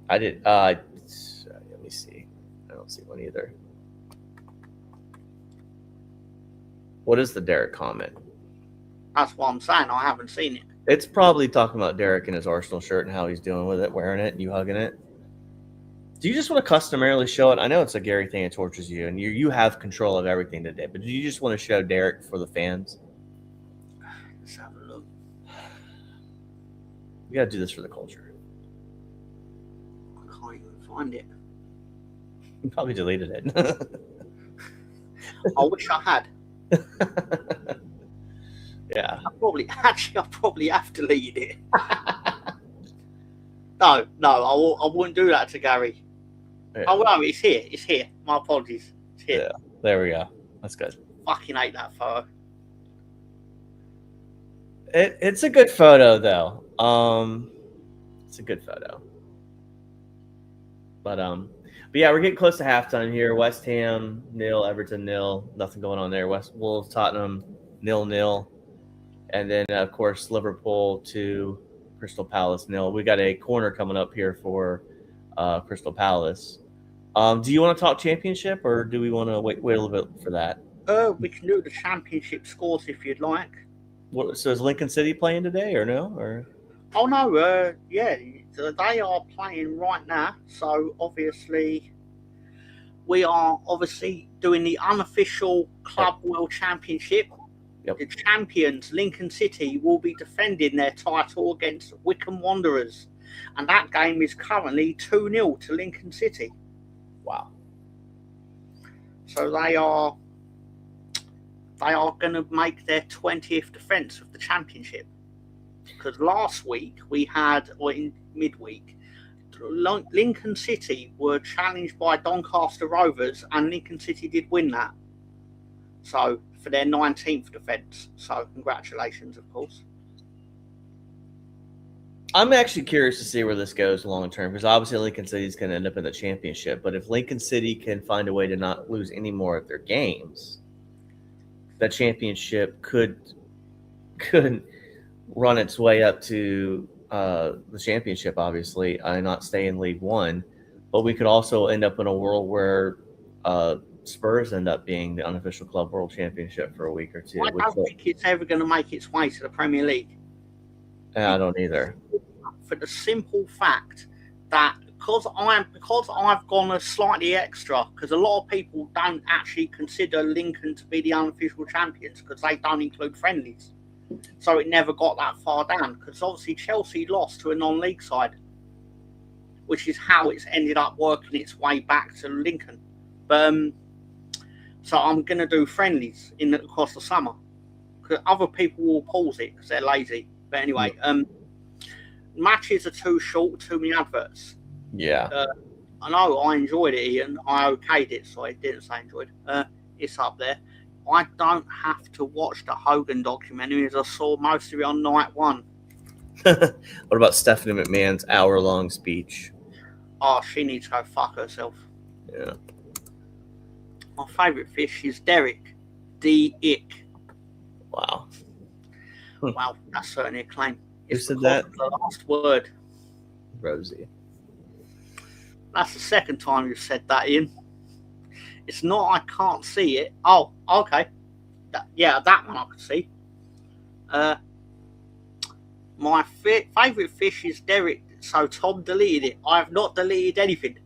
I did. Let me see. I don't see one either. What is the Derek comment? That's what I'm saying. I haven't seen it. It's probably talking about Derek and his Arsenal shirt and how he's doing with it, wearing it, and you hugging it. Do you just want to customarily show it? I know it's a Gary thing. It tortures you, and you have control of everything today. But do you just want to show Derek for the fans? Let's have a look. We got to do this for the culture. I can't even find it. You probably deleted it. I wish I had. Yeah. I probably have deleted it. No, I wouldn't do that to Gary. Yeah. Oh no, it's here. It's here. My apologies. It's here. Yeah, there we go. That's good. Fucking hate that photo. It's a good photo though. It's a good photo. But yeah, we're getting close to halftime here. West Ham 0, Everton 0. Nothing going on there. Wolves, Tottenham 0-0. And then of course Liverpool 2, Crystal Palace 0. We got a corner coming up here for Crystal Palace. Do you want to talk championship, or do we want to wait a little bit for that? We can do the championship scores if you'd like. So is Lincoln City playing today, or no? Or oh no, yeah, they are playing right now. So obviously, we are obviously doing the unofficial Club World Championship. Yep. The champions, Lincoln City, will be defending their title against Wycombe Wanderers, and that game is currently 2-0 to Lincoln City. Wow! So they are going to make their 20th defence of the championship. Because last week we had, or in midweek, Lincoln City were challenged by Doncaster Rovers, and Lincoln City did win that. So for their 19th defence. So congratulations, of course. I'm actually curious to see where this goes long term, because obviously Lincoln City is going to end up in the championship. But if Lincoln City can find a way to not lose any more of their games, that championship could run its way up to the championship, obviously, and not stay in League One. But we could also end up in a world where Spurs end up being the unofficial Club World Championship for a week or two. I don't think it's ever going to make its way to the Premier League. I don't either. For the simple fact that because I've gone a slightly extra, because a lot of people don't actually consider Lincoln to be the unofficial champions because they don't include friendlies. So it never got that far down, because obviously Chelsea lost to a non-league side, which is how it's ended up working its way back to Lincoln. So I'm going to do friendlies across the summer, because other people will pause it because they're lazy. But anyway, matches are too short, too many adverts. Yeah. I know I enjoyed it, Ian. I okayed it, so I didn't say enjoyed. It's up there. I don't have to watch the Hogan documentary, as I saw most of it on night one. What about Stephanie McMahon's hour-long speech? Oh, she needs to go fuck herself. Yeah. My favourite fish is Derek. D-Ick. Wow. Wow, that's certainly a claim. Who said that? The last word. Rosie. That's the second time you've said that, Ian. It's not I can't see it. Oh, okay. That one I can see. My favourite fish is Derek, so Tom deleted it. I have not deleted anything.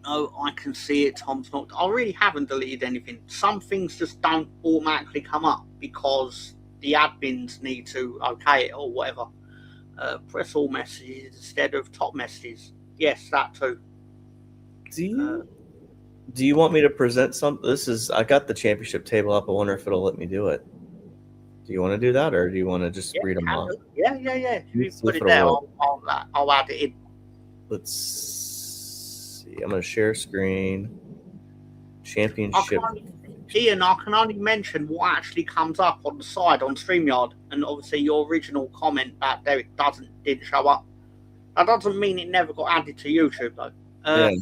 No, I can see it. Tom's not. I really haven't deleted anything. Some things just don't automatically come up because the admins need to okay it or whatever. Press all messages instead of top messages. Yes, that too. Do you want me to present something? I got the championship table up. I wonder if it'll let me do it. Do you want to do that, or do you want to just read them off? Yeah. If you put it there, I'll add it in. Let's see. I'm going to share screen. Championship. Ian, I can only mention what actually comes up on the side on StreamYard, and obviously your original comment about Derek didn't show up. That doesn't mean it never got added to YouTube though. Yeah.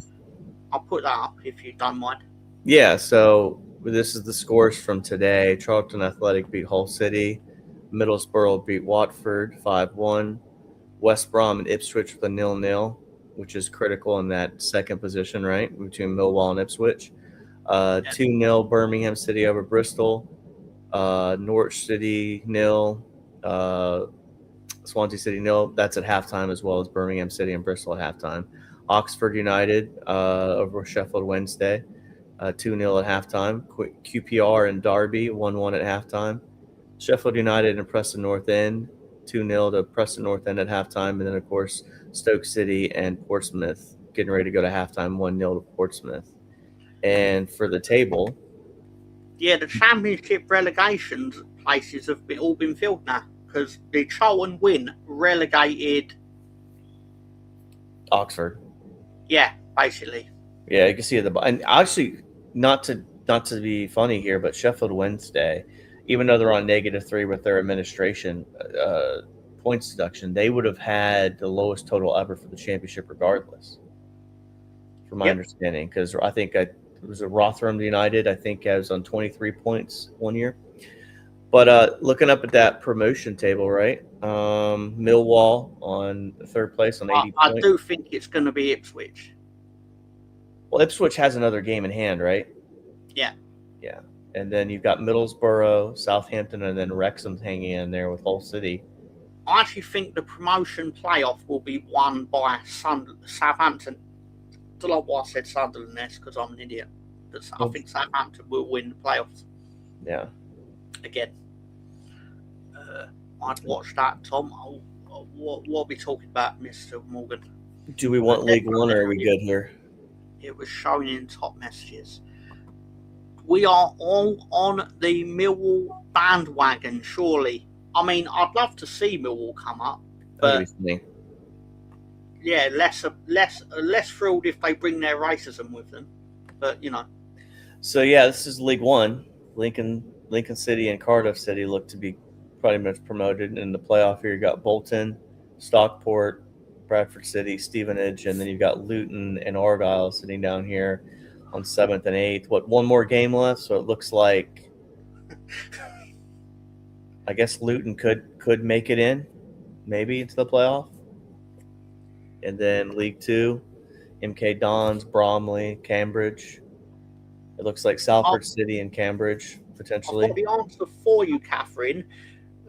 I'll put that up if you don't mind. Yeah, so this is the scores from today. Charlton Athletic beat Hull City. Middlesbrough beat Watford 5-1. West Brom and Ipswich with a 0-0, which is critical in that second position, right, between Millwall and Ipswich. 2-0 Birmingham City over Bristol. Norwich City 0. Swansea City 0. That's at halftime, as well as Birmingham City and Bristol at halftime. Oxford United over Sheffield Wednesday, 2-0 at halftime. QPR and Derby 1-1 at halftime. Sheffield United and Preston North End 2-0 to Preston North End at halftime. And then, of course, Stoke City and Portsmouth getting ready to go to halftime, 1-0 to Portsmouth. And for the table, the championship relegation places have all been filled now because the Charlton win relegated Oxford. Yeah, basically. Yeah, you can see the and actually not to be funny here, but Sheffield Wednesday, even though they're on -3 with their administration points deduction, they would have had the lowest total ever for the championship regardless, from my understanding. Because I think it was a Rotherham United, I think, was on 23 points one year. But looking up at that promotion table, right? Millwall on third place on 80 I points. do think it's going to be Ipswich. Well, Ipswich has another game in hand, right? Yeah. Yeah. And then you've got Middlesbrough, Southampton, and then Wrexham's hanging in there with Hull City. I actually think the promotion playoff will be won by Southampton. I don't know why I said Sunderland there because I'm an idiot. But I think Southampton will win the playoffs. Yeah. Again. I'd watch that, Tom. What are we talking about, Mr. Morgan? Do we want League One or are we good here? It was shown in top messages. We are all on the Millwall bandwagon, surely. I mean, I'd love to see Millwall come up, but yeah, less thrilled if they bring their racism with them. But you know. So yeah, this is League One. Lincoln City and Cardiff City look to be pretty much promoted in the playoff here. You got Bolton, Stockport, Bradford City, Stevenage, and then you've got Luton and Argyle sitting down here on 7th and 8th. One more game left, so it looks like I guess Luton could make it in, maybe into the playoff. And then League Two, MK Dons, Bromley, Cambridge. It looks like Salford City and Cambridge potentially. I've got the answer for you, Catherine.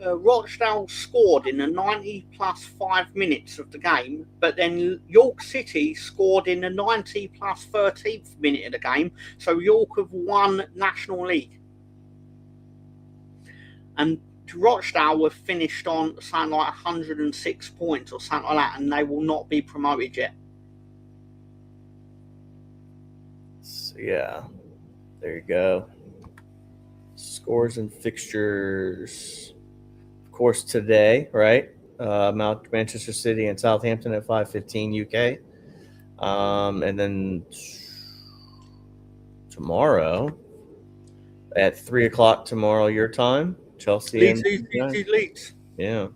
Rochdale scored in the 90 plus 5 minutes of the game, but then York City scored in the 90 plus 13th minute of the game, so York have won National League. And Rochdale were finished on something like 106 points or something like that, and they will not be promoted yet. So, yeah, there you go. Scores and fixtures. Of course, today, right? Manchester City and Southampton at 5:15 UK. And then tomorrow at 3 o'clock tomorrow your time, Chelsea Leeds. Yeah.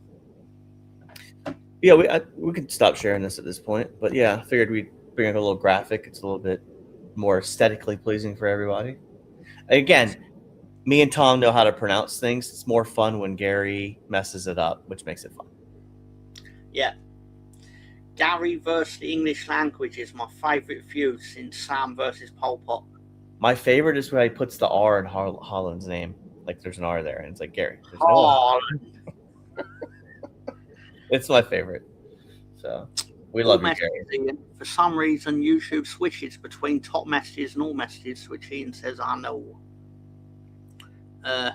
Yeah, we could stop sharing this at this point. But yeah, I figured we'd bring up a little graphic. It's a little bit more aesthetically pleasing for everybody. Again, me and Tom know how to pronounce things. It's more fun when Gary messes it up, which makes it fun. Yeah. Gary versus the English language is my favourite feud since Sam versus Pol Pot. My favorite is where he puts the R in Holland's name. Like there's an R there, and it's like Gary. It's my favorite. So we love you, Gary. For some reason, YouTube switches between top messages and all messages, which Ian says, I know. I'd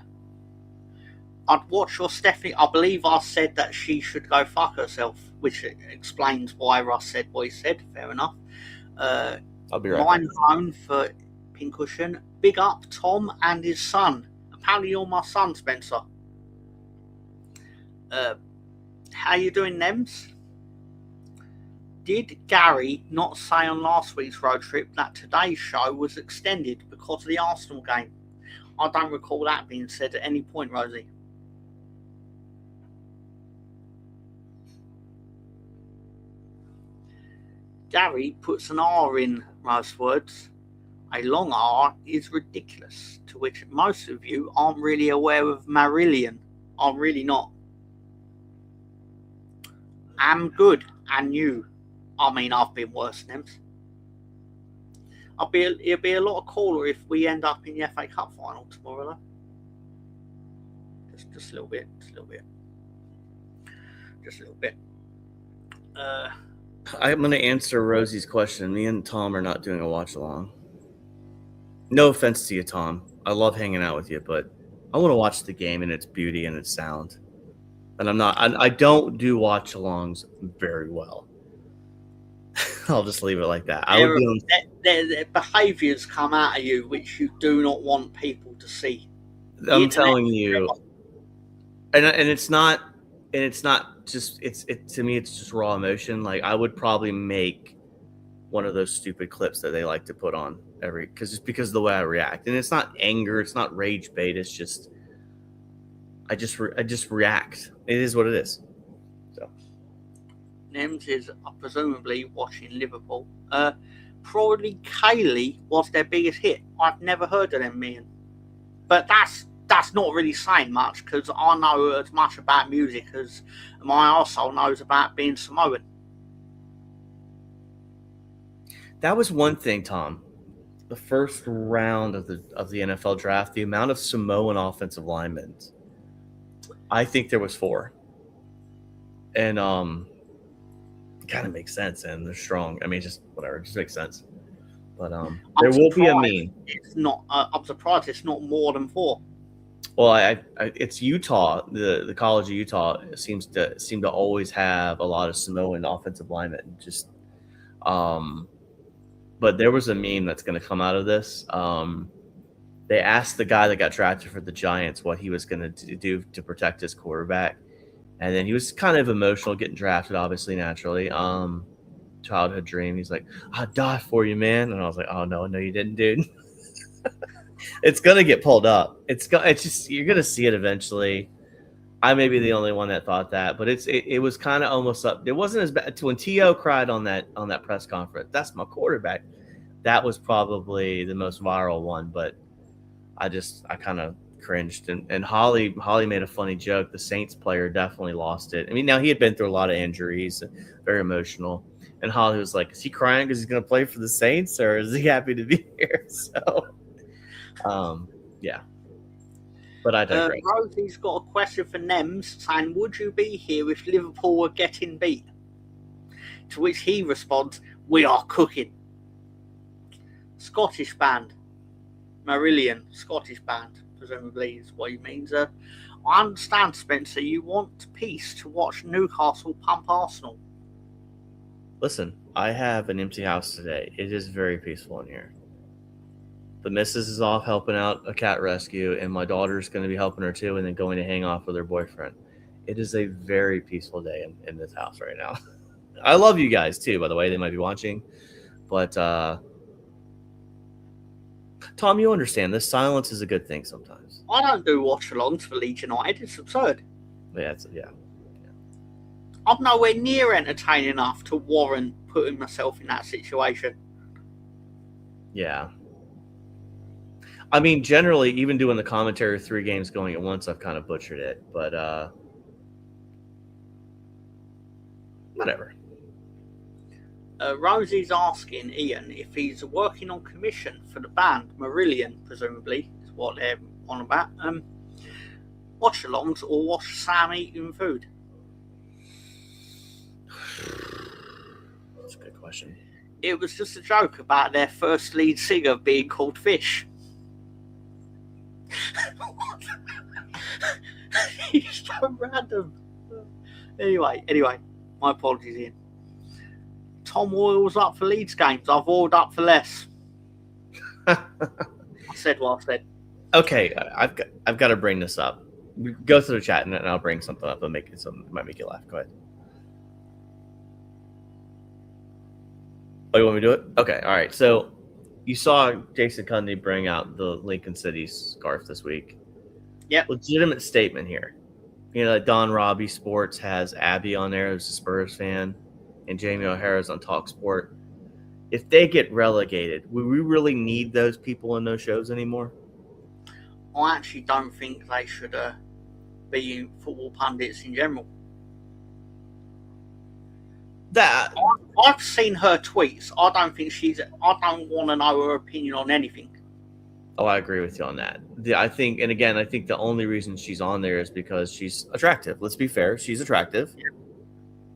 watch your Stephanie. I believe I said that she should go fuck herself, which explains why Russ said what he said. Fair enough. I'll be right back. Mine home for Pincushion. Big up Tom and his son. Apparently you're my son, Spencer. How you doing, Nems? Did Gary not say on last week's road trip that today's show was extended because of the Arsenal game? I don't recall that being said at any point, Rosie. Gary puts an R in most words. A long R is ridiculous, to which most of you aren't really aware of Marillion. I'm really not. I'm good, and you. I mean, I've been worse, Nems. It'll be a lot cooler if we end up in the FA Cup final tomorrow, though. Just a little bit. I'm going to answer Rosie's question. Me and Tom are not doing a watch along. No offense to you, Tom. I love hanging out with you, but I want to watch the game and its beauty and its sound. And I don't do watch alongs very well. I'll just leave it like that. Their behaviours come out of you which you do not want people to see. I'm telling you, and it's not just to me it's just raw emotion. Like I would probably make one of those stupid clips that they like to put on because of the way I react, and it's not anger, it's not rage bait. It's just I just react. It is what it is. So Nems is presumably watching Liverpool. probably Kaylee was their biggest hit. I've never heard of them, man. But that's not really saying much, because I know as much about music as my arsehole knows about being Samoan. That was one thing, Tom. The first round of the NFL draft, the amount of Samoan offensive linemen, I think there was 4. And it kind of makes sense, and they're strong. I mean, just whatever, it just makes sense. But there will be a meme. It's not. I'm surprised it's not more than 4. Well, it's Utah. The College of Utah seem to always have a lot of Samoan offensive linemen. Just, but there was a meme that's going to come out of this. They asked the guy that got drafted for the Giants what he was going to do to protect his quarterback, and then he was kind of emotional getting drafted, obviously, naturally. Childhood dream. He's like, "I'd die for you, man," and I was like, "Oh no, you didn't, dude." It's gonna get pulled up. It's just, you're gonna see it eventually. I may be the only one that thought that, but it was kind of almost up. It wasn't as bad when T.O. cried on that press conference. That's my quarterback. That was probably the most viral one, but I kind of cringed. And Holly made a funny joke. The Saints player definitely lost it. I mean, now he had been through a lot of injuries, very emotional. And Holly was like, "Is he crying because he's going to play for the Saints, or is he happy to be here?" So, yeah. But I digress. Rosie's got a question for Nems saying, "Would you be here if Liverpool were getting beat?" To which he responds, "We are cooking." Scottish band. Marillion, Scottish band, presumably is what he means. I understand, Spencer, you want peace to watch Newcastle pump Arsenal. Listen, I have an empty house today. It is very peaceful in here. The missus is off helping out a cat rescue, and my daughter's going to be helping her too, and then going to hang off with her boyfriend. It is a very peaceful day in this house right now. I love you guys too, by the way. They might be watching. But, Tom, you understand, this silence is a good thing sometimes. I don't do watch-alongs for Leeds United. It's absurd. Yeah. I'm nowhere near entertaining enough to warrant putting myself in that situation. Yeah. I mean, generally, even doing the commentary 3 games going at once, I've kind of butchered it. But whatever. Rosie's asking Ian if he's working on commission for the band Marillion, presumably, is what they're on about. Watch-alongs or watch Sam eating food? That's a good question. It was just a joke about their first lead singer being called Fish. He's so random. Anyway, my apologies, Ian. Tom oils up for Leeds games. I've oiled up for less. I said what I said. Okay, I've got to bring this up. Go through the chat and I'll bring something up and make it something that might make you laugh. Go ahead. Oh, you want me to do it? Okay, all right. So you saw Jason Cundy bring out the Lincoln City scarf this week. Yep. Legitimate statement here. You know, like Don Robbie Sports has Abby on there, who's a Spurs fan, and Jamie O'Hara's on TalkSport. If they get relegated, would we really need those people in those shows anymore? I actually don't think they should be football pundits in general. I've seen her tweets. I don't want to know her opinion on anything. Oh, I agree with you on that. I think the only reason she's on there is because she's attractive. Let's be fair. She's attractive. Yeah.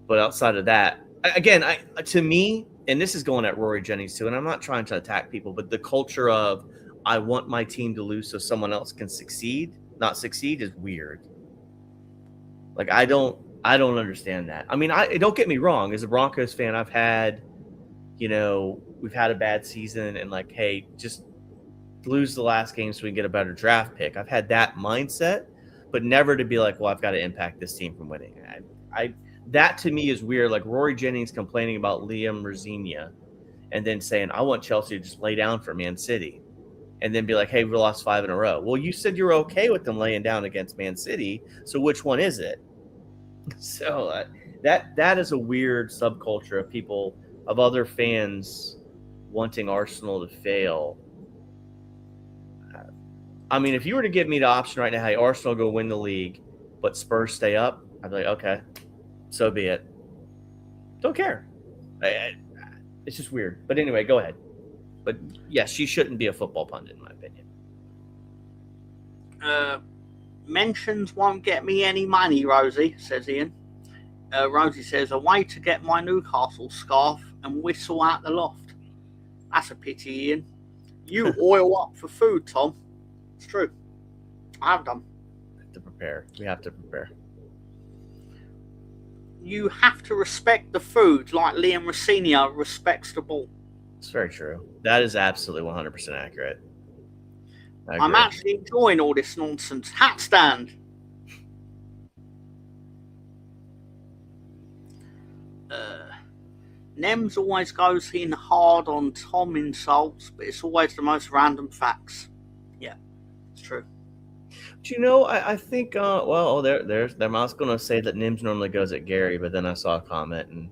But outside of that, again, to me, and this is going at Rory Jennings too, and I'm not trying to attack people, but the culture of I want my team to lose so someone else can not succeed is weird. Like, I don't understand that. I mean, don't get me wrong. As a Broncos fan, we've had a bad season and like, hey, just lose the last game so we can get a better draft pick. I've had that mindset, but never to be like, well, I've got to impact this team from winning. That to me is weird. Like Rory Jennings complaining about Liam Rosenia and then saying, I want Chelsea to just lay down for Man City and then be like, hey, we lost 5 in a row. Well, you said you're okay with them laying down against Man City. So which one is it? So that is a weird subculture of people, of other fans wanting Arsenal to fail. I mean, if you were to give me the option right now, hey, Arsenal go win the league, but Spurs stay up, I'd be like, okay, so be it. Don't care. It's just weird. But anyway, go ahead. But yes, she shouldn't be a football pundit, in my opinion. Mentions won't get me any money, Rosie, says Ian. Rosie says, a way to get my Newcastle scarf and whistle out the loft. That's a pity, Ian. You oil up for food, Tom. It's true. I have done. We have to prepare. You have to respect the food like Liam Rossini respects the ball. It's very true. That is absolutely 100% accurate. I'm actually enjoying all this nonsense. Hat stand. Nems always goes in hard on Tom insults, but it's always the most random facts. Yeah, it's true. Do you know, I think, I was going to say that Nims normally goes at Gary, but then I saw a comment and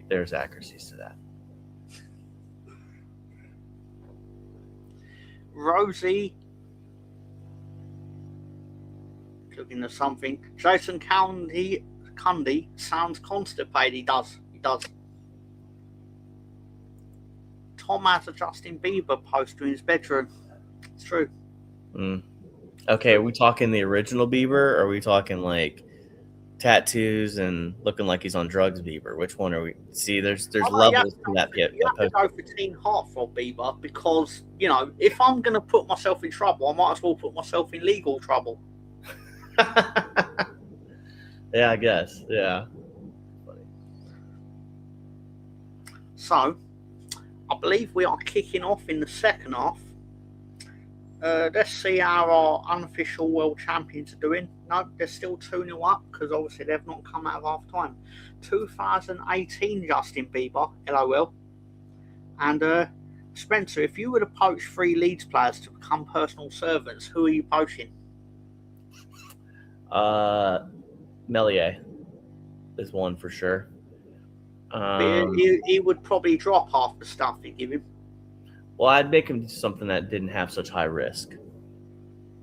there's accuracies to that. Rosie, looking at something. Jason Cundy sounds constipated. He does. Tom has a Justin Bieber poster in his bedroom. It's true. Okay, are we talking the original Bieber, or are we talking like tattoos and looking like he's on drugs Bieber? Which one are we? See, there's levels to that. You have to go for Teen Heartthrob Bieber because, you know, if I'm going to put myself in trouble, I might as well put myself in legal trouble. Yeah, I guess. Yeah. Funny. So, I believe we are kicking off in the second half. Let's see how our unofficial world champions are doing. No, they're still 2-0 up because obviously they've not come out of half time. 2018 Justin Bieber, LOL. And Spencer, if you were to poach 3 Leeds players to become personal servants, who are you poaching? Melier is one for sure. He would probably drop half the stuff you give him. Well, I'd make him do something that didn't have such high risk.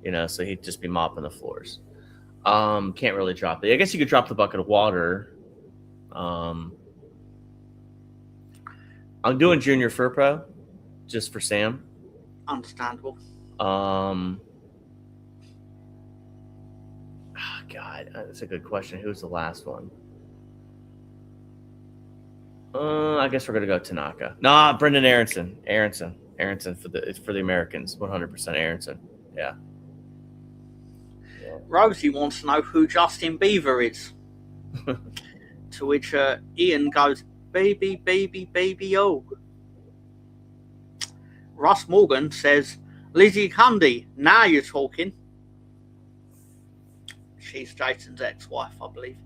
You know, so he'd just be mopping the floors. Can't really drop it. I guess you could drop the bucket of water. I'm doing Junior Furpo just for Sam. Understandable. God, that's a good question. Who's the last one? I guess we're gonna go Tanaka. Nah, Brendan Aronson for the Americans. 100% Aronson. Yeah. Rosie wants to know who Justin Bieber is. To which Ian goes, baby, baby, baby, oh. Russ Morgan says, Lizzie Cundy, now you're talking. She's Jason's ex-wife, I believe.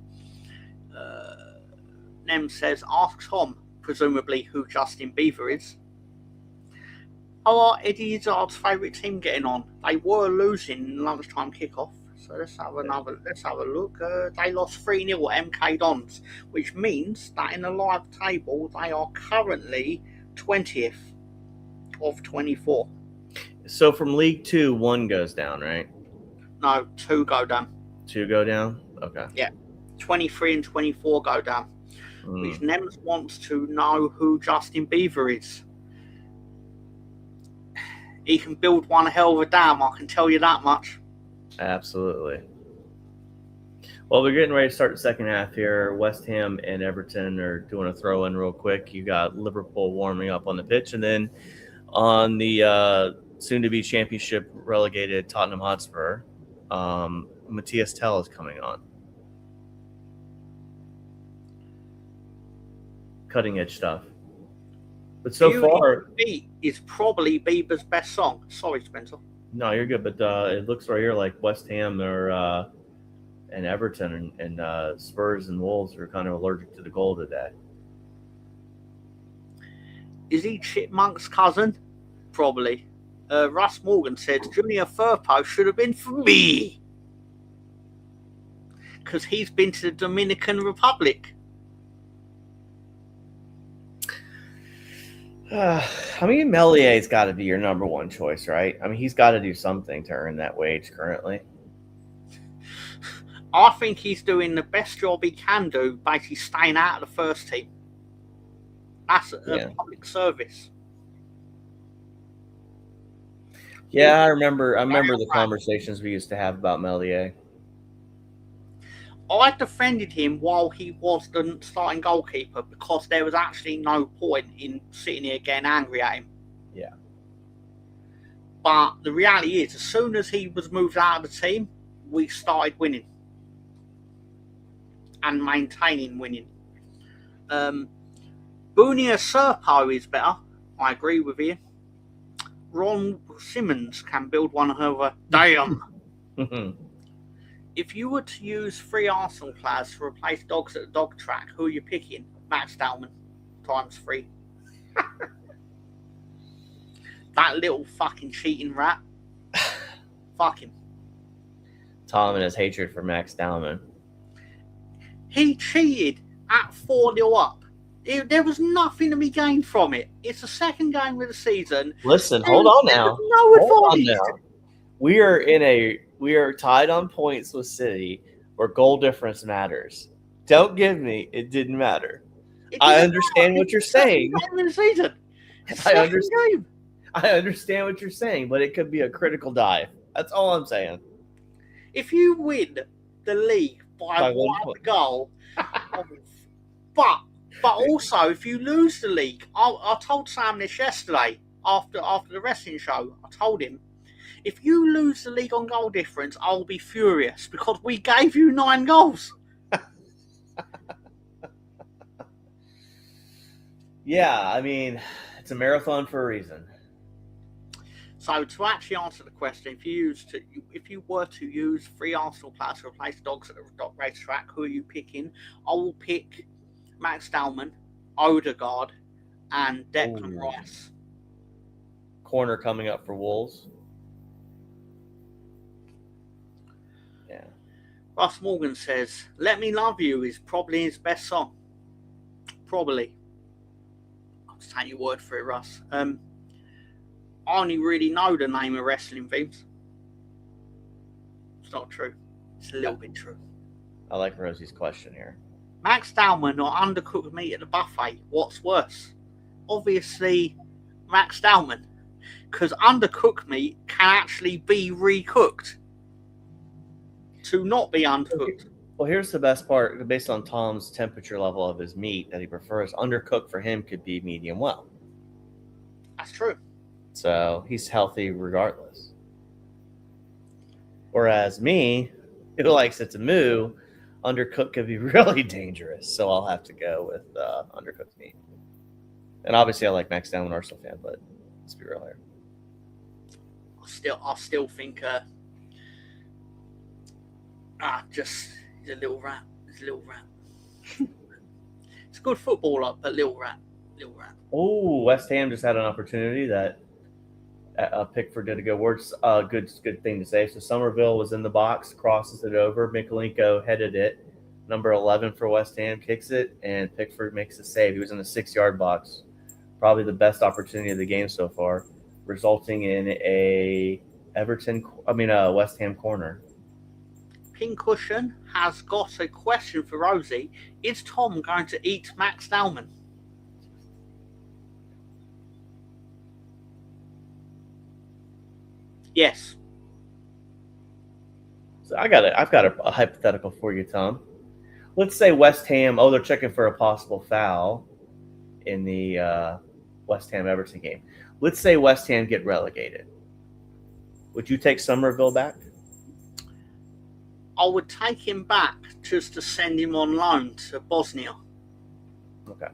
Nem says, ask Tom, presumably who Justin Bieber is. How are Eddie Izzard's favourite team getting on? They were losing in lunchtime kickoff. So let's have a look. They lost 3-0 at MK Dons, which means that in the live table they are currently 20th of 24. So from League 2, 1 goes down, right? No, 2 go down. 2 go down? Okay. Yeah. 23 and 24 go down. Which Nems wants to know who Justin Bieber is. He can build one hell of a dam, I can tell you that much. Absolutely. Well, we're getting ready to start the second half here. West Ham and Everton are doing a throw-in real quick. You got Liverpool warming up on the pitch, and then on the soon-to-be championship relegated Tottenham Hotspur, Matthias Tell is coming on. Cutting-edge stuff. But so far... Beat is probably Bieber's best song. Sorry, Spencer. No, you're good, but it looks right here like West Ham and Everton and Spurs and Wolves are kind of allergic to the goal today. Is he Chipmunk's cousin? Probably. Russ Morgan said Junior Firpo should have been for me because he's been to the Dominican Republic. I mean, Mellier's got to be your number one choice, right? I mean, he's got to do something to earn that wage currently. I think he's doing the best job he can do, basically staying out of the first team. That's a public service. Yeah, I remember the conversations we used to have about Mellier. I defended him while he was the starting goalkeeper because there was actually no point in sitting here getting angry at him. Yeah. But the reality is, as soon as he was moved out of the team, we started winning. And maintaining winning. Bunia Serpo is better. I agree with you. Ron Simmons can build one of a damn. If you were to use 3 Arsenal players to replace dogs at the dog track, who are you picking? Max Dalman times 3. That little fucking cheating rat. Fuck him. Tom and his hatred for Max Dalman. He cheated at 4-0 up. There was nothing to be gained from it. It's the second game of the season. Listen, hold on now. No advantage. We are tied on points with City, where goal difference matters. Don't give me it didn't matter. I understand what you're saying. I understand what you're saying, but it could be a critical dive. That's all I'm saying. If you win the league by 1 goal, but also if you lose the league, I told Sam this yesterday after the wrestling show. I told him, if you lose the league on goal difference, I'll be furious because we gave you 9 goals. Yeah, I mean, it's a marathon for a reason. So to actually answer the question, if you were to use 3 Arsenal players to replace dogs at the dog racetrack, who are you picking? I will pick Max Dalman, Odegaard, and Declan Rice. Corner coming up for Wolves. Yeah. Russ Morgan says, "Let Me Love You" is probably his best song. Probably. I'll just take your word for it, Russ. I only really know the name of wrestling themes. It's not true. It's a little bit true. I like Rosie's question here. Max Dalman or undercooked meat at the buffet? What's worse? Obviously, Max Dalman. Because undercooked meat can actually be recooked to not be undercooked. Well, here's the best part. Based on Tom's temperature level of his meat that he prefers, undercooked for him could be medium well. That's true. So he's healthy regardless. Whereas me, who likes it to moo, undercooked could be really dangerous. So I'll have to go with undercooked meat. And obviously I like Max Dalman, Arsenal fan, but let's be real here. I still think he's a little rat. He's a little rat. It's a good footballer, but little rat. Little rat. Oh, West Ham just had an opportunity that Pickford did a good word. Good thing to say. So Somerville was in the box, crosses it over. Mikolenko headed it. Number 11 for West Ham kicks it, and Pickford makes a save. He was in the 6-yard box. Probably the best opportunity of the game so far, resulting in a West Ham corner. Pincushion has got a question for Rosie. Is Tom going to eat Max Dalman? Yes. So I've got a hypothetical for you, Tom. Let's say West Ham, they're checking for a possible foul in the West Ham-Everton game. Let's say West Ham get relegated. Would you take Somerville back? I would take him back just to send him on loan to Bosnia. Okay.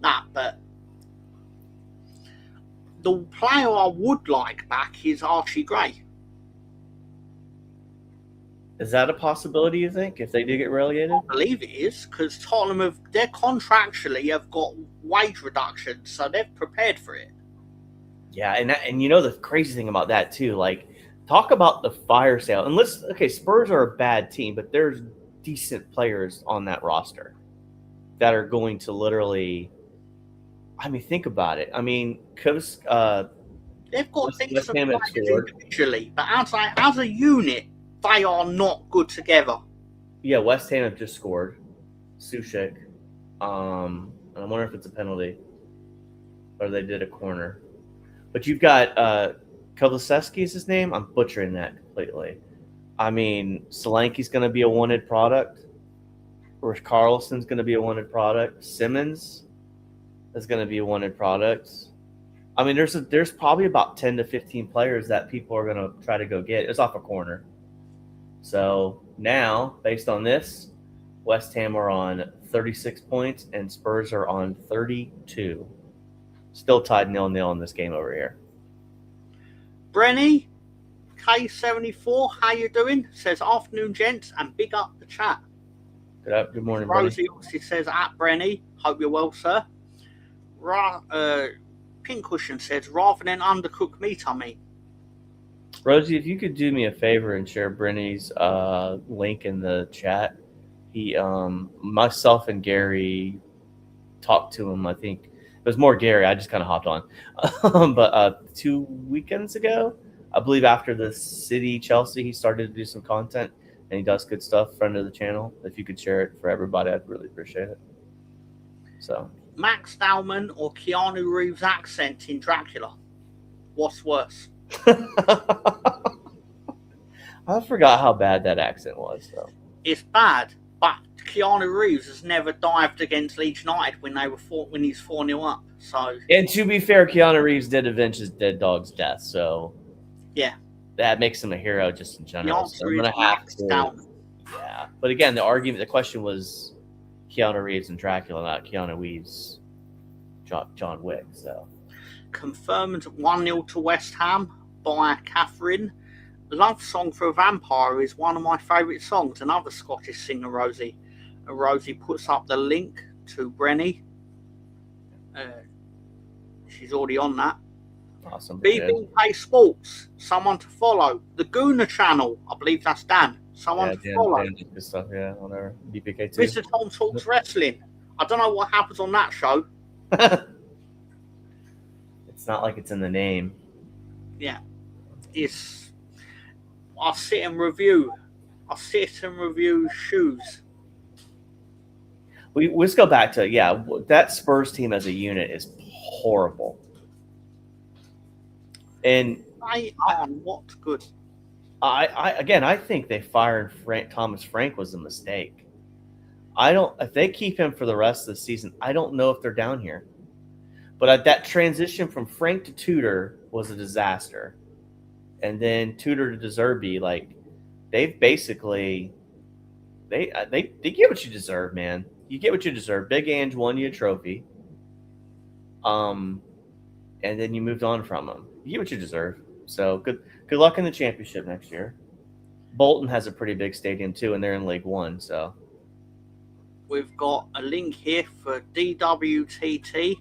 But the player I would like back is Archie Gray. Is that a possibility, you think, if they do get relegated? I believe it is, because Tottenham they contractually have got wage reductions, so they've prepared for it. Yeah, and you know the crazy thing about that too, like, talk about the fire sale. And Spurs are a bad team, but there's decent players on that roster that are going to literally I mean, think about it. I mean, They've got West decent Ham have players scored. individually, but as a unit, they are not good together. Yeah, West Ham have just scored. Sushik. And I wonder if it's a penalty or they did a corner. But you've got Kulusevski is his name. I'm butchering that completely. I mean, Solanke's going to be a wanted product. Or Carlson's going to be a wanted product. Simmons is going to be a wanted product. I mean, there's probably about 10 to 15 players that people are going to try to go get. It's off a corner. So now, based on this, West Ham are on 36 points and Spurs are on 32. Still tied 0-0 in this game over here. Brenny, K74, how you doing? Says, afternoon, gents, and big up the chat. Good morning, Brenny. Rosie obviously says, at Brenny, hope you're well, sir. Pincushion says, rather than undercooked meat, I mean. Rosie, if you could do me a favor and share Brenny's link in the chat. He, myself and Gary talked to him. I think it was more Gary. I just kind of hopped on. But 2 weekends ago, I believe after the City Chelsea, he started to do some content, and he does good stuff. Friend of the channel. If you could share it for everybody, I'd really appreciate it. So, Max Dallman or Keanu Reeves' accent in Dracula? What's worse? I forgot how bad that accent was, though. It's bad, but Keanu Reeves has never dived against Leeds United when he's 4-0 up. So, and to be fair, Keanu Reeves did avenge his dead dog's death, so yeah, that makes him a hero just in general. The answer So I'm gonna is have Max to, Dallman. yeah. But again, the question was Keanu Reeves and Dracula, not Keanu Reeves, John Wick. So Confirmed 1-0 to West Ham by Catherine. Love Song for a Vampire is one of my favourite songs. Another Scottish singer, Rosie. Rosie puts up the link to Brenny. She's already on that. awesome. BBK Sports, someone to follow. The Gooner channel, I believe that's Dan. Someone to follow. Dan, good stuff, yeah, whatever. BPK2. Mr. Tom Talks Wrestling. I don't know what happens on that show. It's not like it's in the name. Yeah. I sit and review shoes. Let's go back to, that Spurs team as a unit is horrible. And They are not good. I think they firing Thomas Frank was a mistake. If they keep him for the rest of the season, I don't know if they're down here. But that transition from Frank to Tudor was a disaster. And then Tudor to De Zerbi, like, they've basically they get what you deserve, man. You get what you deserve. Big Ange won you a trophy. And then you moved on from him. You get what you deserve. So good luck in the championship next year. Bolton has a pretty big stadium too, and they're in League One. So we've got a link here for DWTT.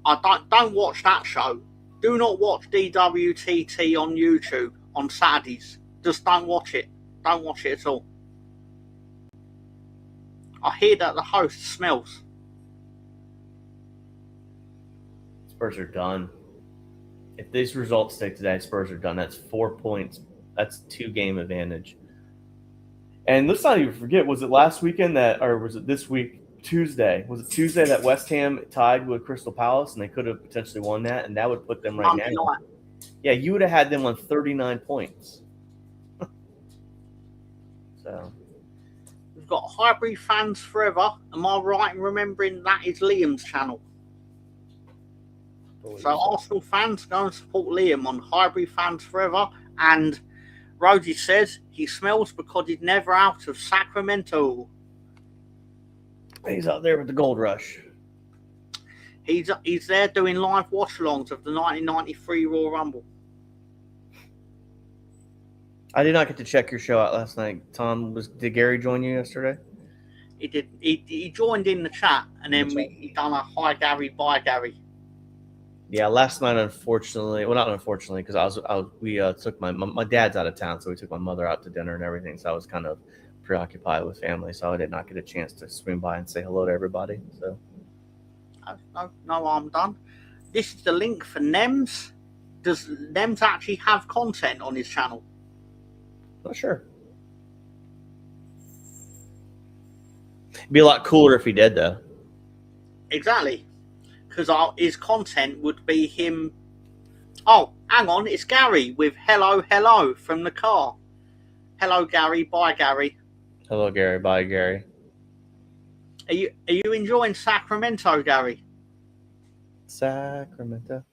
I don't watch that show. Do not watch DWTT on YouTube on Saturdays. Just don't watch it. Don't watch it at all. I hear that the host smells. Spurs are done. If these results stick today, Spurs are done. That's 4 points. That's 2-game advantage. And let's not even forget, was it last weekend or was it this week, Tuesday? Was it Tuesday that West Ham tied with Crystal Palace and they could have potentially won that, and that would put them right now? Yeah, you would have had them on 39 points. So we've got Highbury Fans Forever. Am I right in remembering that is Liam's channel? So Arsenal fans, go and support Liam on Highbury Fans Forever. And Rhodey says he smells because he's never out of Sacramento. He's out there with the gold rush. He's there doing live watch-alongs of the 1993 Royal Rumble. I did not get to check your show out last night. Tom, did Gary join you yesterday? He did. He joined in the chat, and then we done a hi Gary, bye Gary. Yeah, last night, unfortunately, well, not unfortunately, because we took my dad's out of town, so we took my mother out to dinner and everything. So I was kind of preoccupied with family, so I did not get a chance to swing by and say hello to everybody. So No harm done. This is the link for Nems. Does Nems actually have content on his channel? Not sure. It'd be a lot cooler if he did, though. Exactly. Because his content would be him. Oh, hang on, it's Gary with hello, hello from the car. Hello, Gary. Bye, Gary. Hello, Gary. Bye, Gary. Are you enjoying Sacramento, Gary? Sacramento.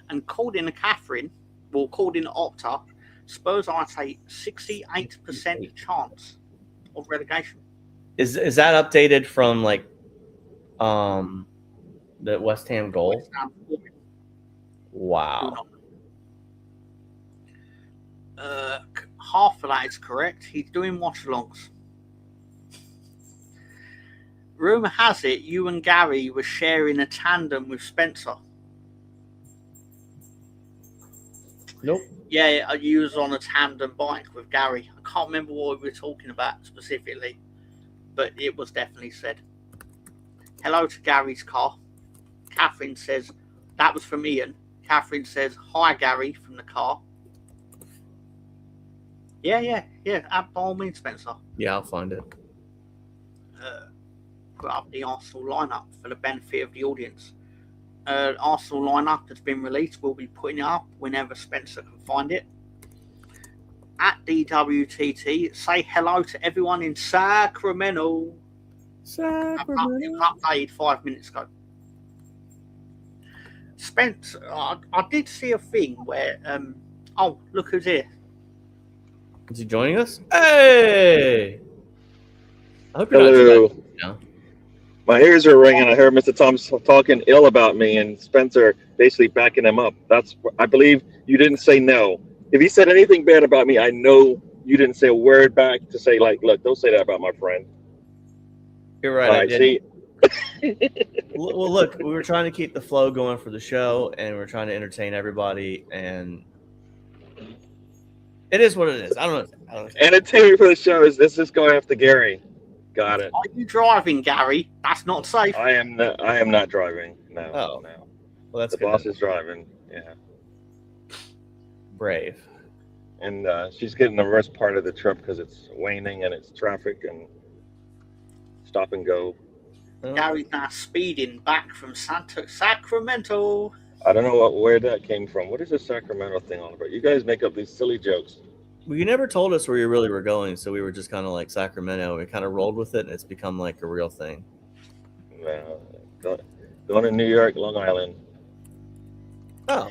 And according to Catherine, well, according to Opta, Spurs are at a 68% chance of relegation. Is that updated from like the West Ham goal? West Ham. Wow. Half of that is correct. He's doing watch-alongs. Rumour has it you and Gary were sharing a tandem with Spencer. Nope. Yeah, you was on a tandem bike with Gary. I can't remember what we were talking about specifically, but it was definitely said. Hello to Gary's car. Catherine says, that was from Ian. Catherine says, hi, Gary, from the car. Yeah, by all means, Spencer. Yeah, I'll find it. Put up the Arsenal lineup for the benefit of the audience. Arsenal lineup that's been released. We'll be putting it up whenever Spencer can find it. At DWTT, say hello to everyone in Sacramento. It was updated 5 minutes ago. Spencer, I did see a thing where, oh, look who's here. Is he joining us? Hey! I hope you're Hello. not now. My ears are ringing. I heard Mr. Thomas talking ill about me and Spencer basically backing him up. I believe you didn't say no. If he said anything bad about me, I know you didn't say a word back to say, like, look, don't say that about my friend. You're right. All I right, did. Well, look, we were trying to keep the flow going for the show, and we're trying to entertain everybody, and it is what it is. I don't know. Entertainment for the show is this is going after Gary. Got it. Are you driving, Gary? That's not safe. I am not driving. No. Oh. No. Well, that's The good. boss is driving. Yeah. Brave. And she's getting the worst part of the trip because it's waning and it's traffic and stop and go. Well, Gary's now speeding back from Sacramento. I don't know where that came from. What is this Sacramento thing all about? You guys make up these silly jokes. well, you never told us where you really were going, so we were just kind of like Sacramento. We kind of rolled with it, and it's become like a real thing. Going to New York, Long Island. Oh.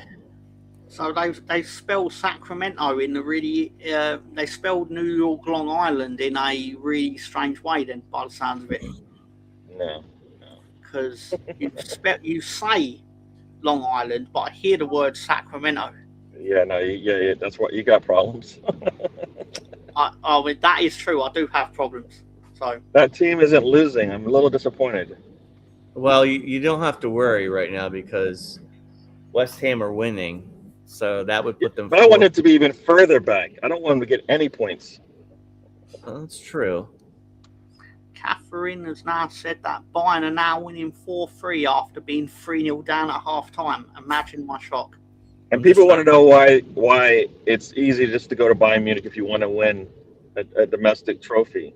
So they spelled Sacramento in a really they spelled New York, Long Island in a really strange way. Then, by the sounds of it, No. because you say Long Island, but I hear the word Sacramento. Yeah, no, yeah, that's what you got problems. I mean, that is true. I do have problems. So That team isn't losing. I'm a little disappointed. Well, you don't have to worry right now because West Ham are winning, so that would put them. But I want it to be even further back. I don't want them to get any points. Oh, that's true. Catherine has now said that Bayern are now winning 4-3 after being 3-0 down at half time. Imagine my shock. And people want to know why it's easy just to go to Bayern Munich if you want to win a domestic trophy.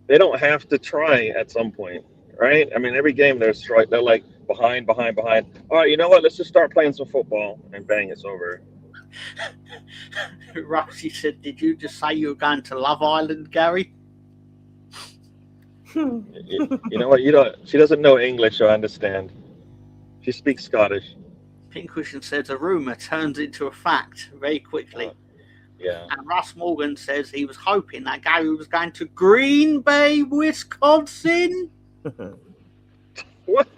They don't have to try at some point, right? I mean, every game they're like behind. All right, you know what? Let's just start playing some football, and bang, it's over. Roxy said, "Did you just say you were going to Love Island, Gary?" You know what? She doesn't know English, so I understand. She speaks Scottish. Pincushion says a rumour turns into a fact very quickly. Yeah. And Russ Morgan says he was hoping that Gary was going to Green Bay, Wisconsin. What?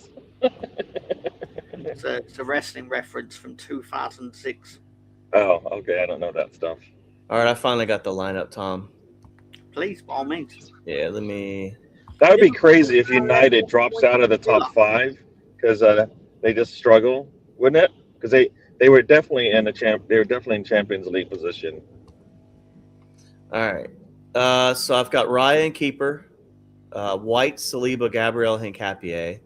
It's a wrestling reference from 2006. Oh, okay. I don't know that stuff. All right, I finally got the lineup, Tom. Please, by all means. Yeah, let me. That would be crazy if United drops out of the top 5 because they just struggle, wouldn't it? Because they were definitely in Champions League position. All right. So I've got Ryan keeper. White, Saliba, Gabriel, Hincapié.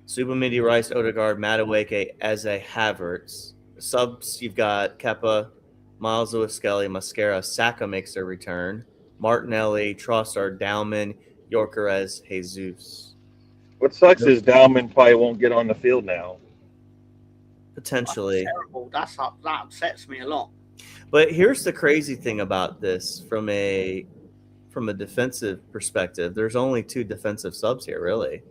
Subamidi, Rice, Odegaard, Madueke, Eze, Havertz. Subs, you've got Kepa, Miles Lewis, Skelly, Mascara, Saka makes their return. Martinelli, Trossard, Dowman, Yorkeres, Jesus. What sucks is Dowman probably won't get on the field now. Potentially. That's terrible. That upsets me a lot. But here's the crazy thing about this from a defensive perspective. There's only 2 defensive subs here, really.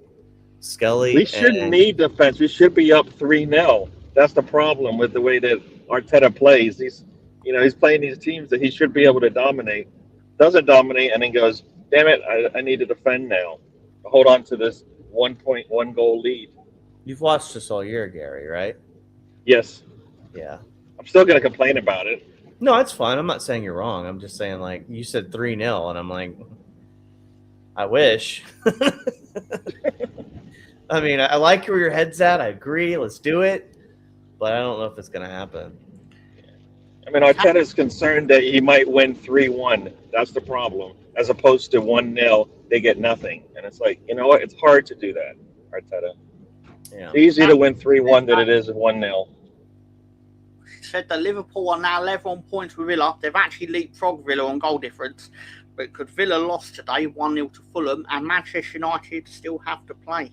Skelly. We shouldn't need defense. We should be up 3-0. That's the problem with the way that Arteta plays. He's playing these teams that he should be able to dominate. Doesn't dominate, and then goes, damn it, I need to defend now. Hold on to this 1.1 goal lead. You've watched this all year, Gary, right? Yes. Yeah. I'm still going to complain about it. No, it's fine. I'm not saying you're wrong. I'm just saying, like, you said 3-0, and I'm like, I wish. I mean, I like where your head's at. I agree. Let's do it. But I don't know if it's going to happen. I mean, Arteta's concerned that he might win 3-1. That's the problem. As opposed to 1-0, they get nothing. And it's like, you know what? It's hard to do that, Arteta. Yeah. It's easier to win 3-1 than it is 1-0. She said that Liverpool are now level on points with Villa. They've actually leapfrogged Villa on goal difference. But could Villa lost today 1-0 to Fulham, and Manchester United still have to play?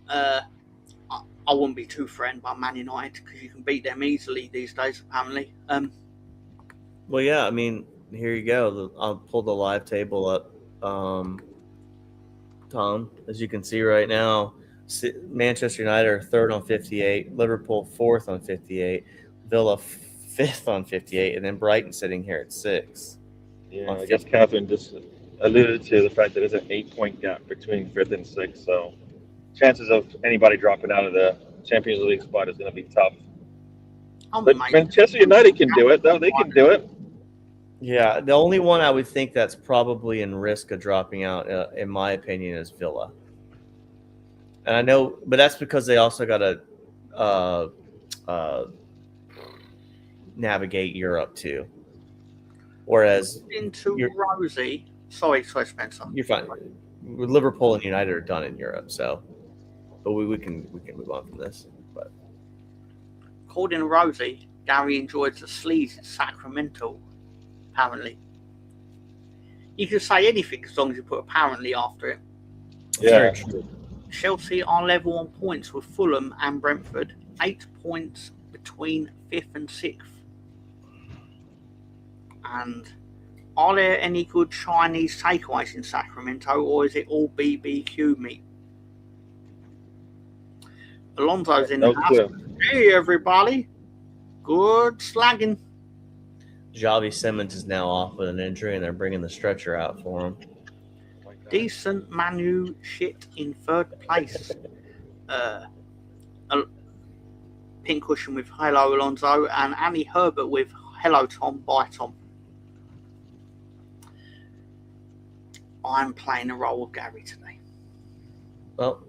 I wouldn't be too threatened by Man United because you can beat them easily these days, apparently. Well, yeah, I mean, here you go. I'll pull the live table up. Tom, as you can see right now, Manchester United are 3rd on 58, Liverpool 4th on 58, Villa 5th on 58, and then Brighton sitting here at 6. Yeah, I guess Catherine just alluded to the fact that there's an 8-point gap between 5th and 6th, so chances of anybody dropping out of the Champions League spot is going to be tough. But Manchester United can do it, though. They can do it. Yeah, the only one I would think that's probably in risk of dropping out, in my opinion, is Villa. And I know, but that's because they also got to navigate Europe too. Whereas Rosie, sorry, Spencer. You're fine. Liverpool and United are done in Europe, so but we can move on from this. But according to Rosie, Gary enjoyed the sleaze in Sacramento. Apparently, you can say anything as long as you put apparently after it. Yeah. Chelsea are level on points with Fulham and Brentford, 8 points between 5th and 6th. And are there any good Chinese takeaways in Sacramento, or is it all BBQ meat? Alonso's in the house. Hey, everybody. Good slagging. Javi Simmons is now off with an injury, and they're bringing the stretcher out for him. Decent Manu shit in 3rd place. Pink cushion with Hello Alonso, and Annie Herbert with Hello Tom, bye Tom. I'm playing the role of Gary today. Well,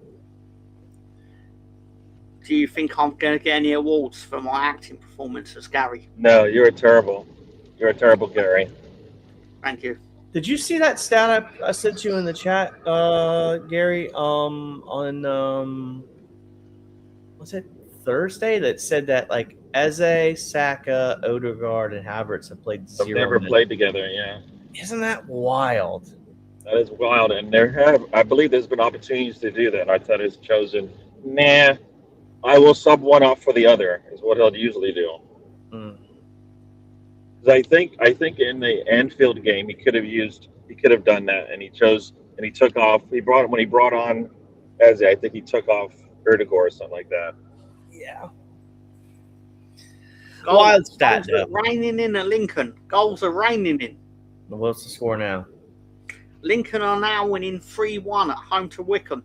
do you think I'm going to get any awards for my acting performance as Gary? No, you're terrible. You're a terrible Gary. Thank you. Did you see that stat I sent you in the chat, Gary? On was it Thursday that said that like Eze, Saka, Odegaard, and Havertz have played 0 They've never minutes. played together. Yeah, Isn't that wild? that is wild. And I believe there's been opportunities to do that. Arteta's chosen. Nah, I will sub one off for the other. Is what he'll usually do. Mm. I think in the Anfield game he could have done that, and he took off. When he brought on Eze, I think he took off Erdegaard or something like that. Yeah. Wild stat. Raining in at Lincoln. Goals are raining in. What's the score now? Lincoln are now winning 3-1 at home to Wickham.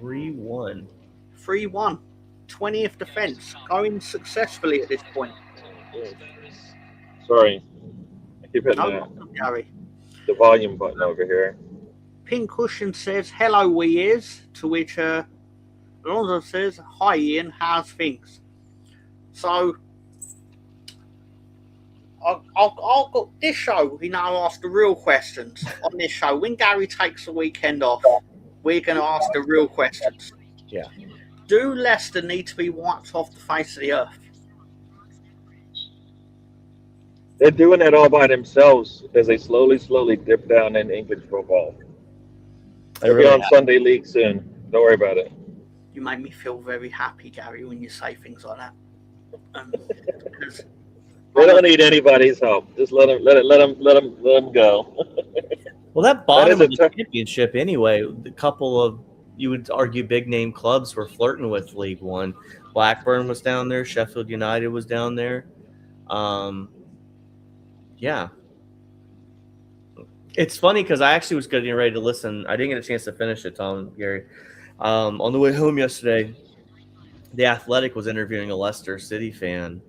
3-1. 3-1. 20th defence. Going successfully at this point. Sorry. I keep hitting the volume button over here. Pink Cushion says, hello, we ears. To which Alonso says, hi, Ian, how's things? So, I'll go this show. We now ask the real questions on this show. When Gary takes the weekend off, we're going to ask the real questions. Yeah. Do Leicester need to be wiped off the face of the earth? They're doing that all by themselves as they slowly dip down in English football. They'll be on Sunday League soon. Don't worry about it. You make me feel very happy, Gary, when you say things like that. Because they don't need anybody's help. Just let them go. Well, that bottom of the championship anyway. The couple of, you would argue, big name clubs were flirting with League One. Blackburn was down there. Sheffield United was down there. Yeah. It's funny because I actually was getting ready to listen. I didn't get a chance to finish it, Tom, Gary. On the way home yesterday, The Athletic was interviewing a Leicester City fan.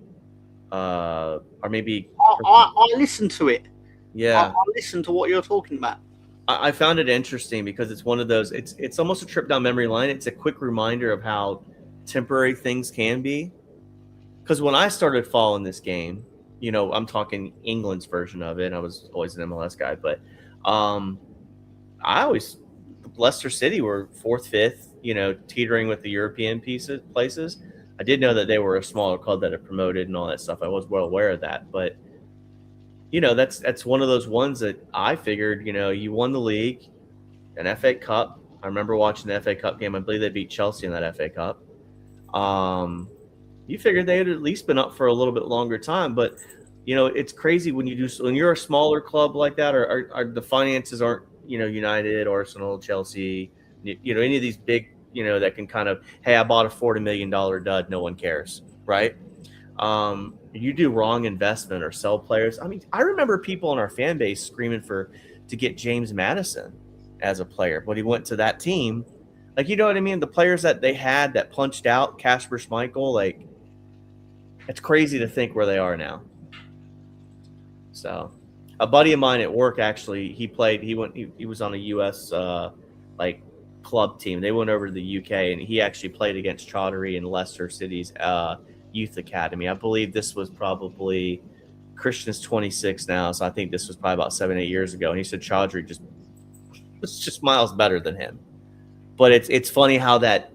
Or maybe... I listened to it. Yeah. I listened to what you're talking about. I found it interesting because it's one of those... It's almost a trip down memory lane. It's a quick reminder of how temporary things can be. Because when I started following this game, you know, I'm talking England's version of it. I was always an MLS guy, but Leicester City were 4th, 5th, you know, teetering with the European places. I did know that they were a smaller club that had promoted and all that stuff. I was well aware of that, but you know, that's one of those ones that I figured, you know, you won the league, an FA Cup. I remember watching the FA Cup game. I believe they beat Chelsea in that FA Cup. You figured they had at least been up for a little bit longer time, but you know, it's crazy when you're a smaller club like that, or the finances aren't, you know, United, Arsenal, Chelsea, you know, any of these big, you know, that can kind of, hey, I bought a $40 million dud, no one cares, right? You do wrong investment or sell players. I mean, I remember people in our fan base screaming to get James Maddison as a player, but he went to that team. Like, you know what I mean? The players that they had that punched out, Kasper Schmeichel, like, it's crazy to think where they are now. So, a buddy of mine at work, actually, he was on a U.S. Like club team. They went over to the U.K. and he actually played against Chaudhry and Leicester City's youth academy. I believe this was probably, Christian's 26 now, so I think this was probably about 7-8 years ago. And he said Chaudhry was just miles better than him. But it's funny how that's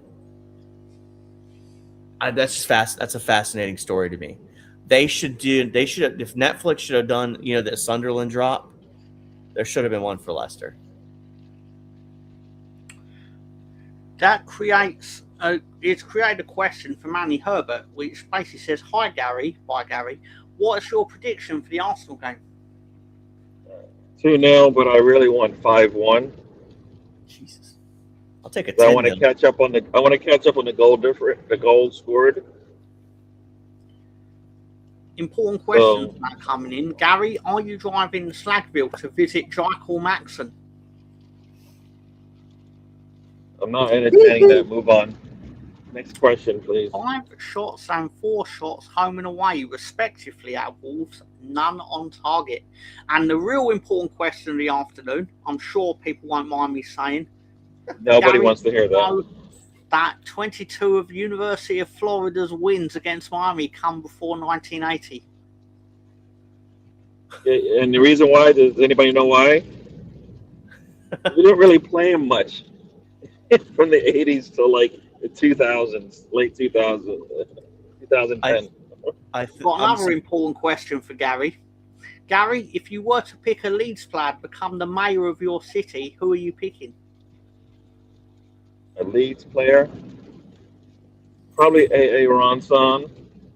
a fascinating story to me. If Netflix should have done, you know, the Sunderland drop, there should have been one for Leicester. That created a question from Manny Herbert, which basically says, "Hi Gary, bye Gary. What is your prediction for the Arsenal game?" 2-0, but I really want 5-1. Jesus, I'll take a 10. I want to catch up on the goal difference, the goals scored. Important questions coming in. Gary, are you driving Slagville to visit Jaikal Maxson? I'm not entertaining that. Move on. Next question, please. 5 shots and 4 shots home and away, respectively, at Wolves. None on target. And the real important question of the afternoon, I'm sure people won't mind me saying. Nobody wants to hear that. That 22 of University of Florida's wins against Miami come before 1980. And the reason why, does anybody know why? We didn't really play him much from the 80s to like the 2000s, late 2000s, 2010. I've got another important question for Gary. Gary, if you were to pick a Leeds player to become the mayor of your city, who are you picking? A Leeds player? Probably A.A. Ronson,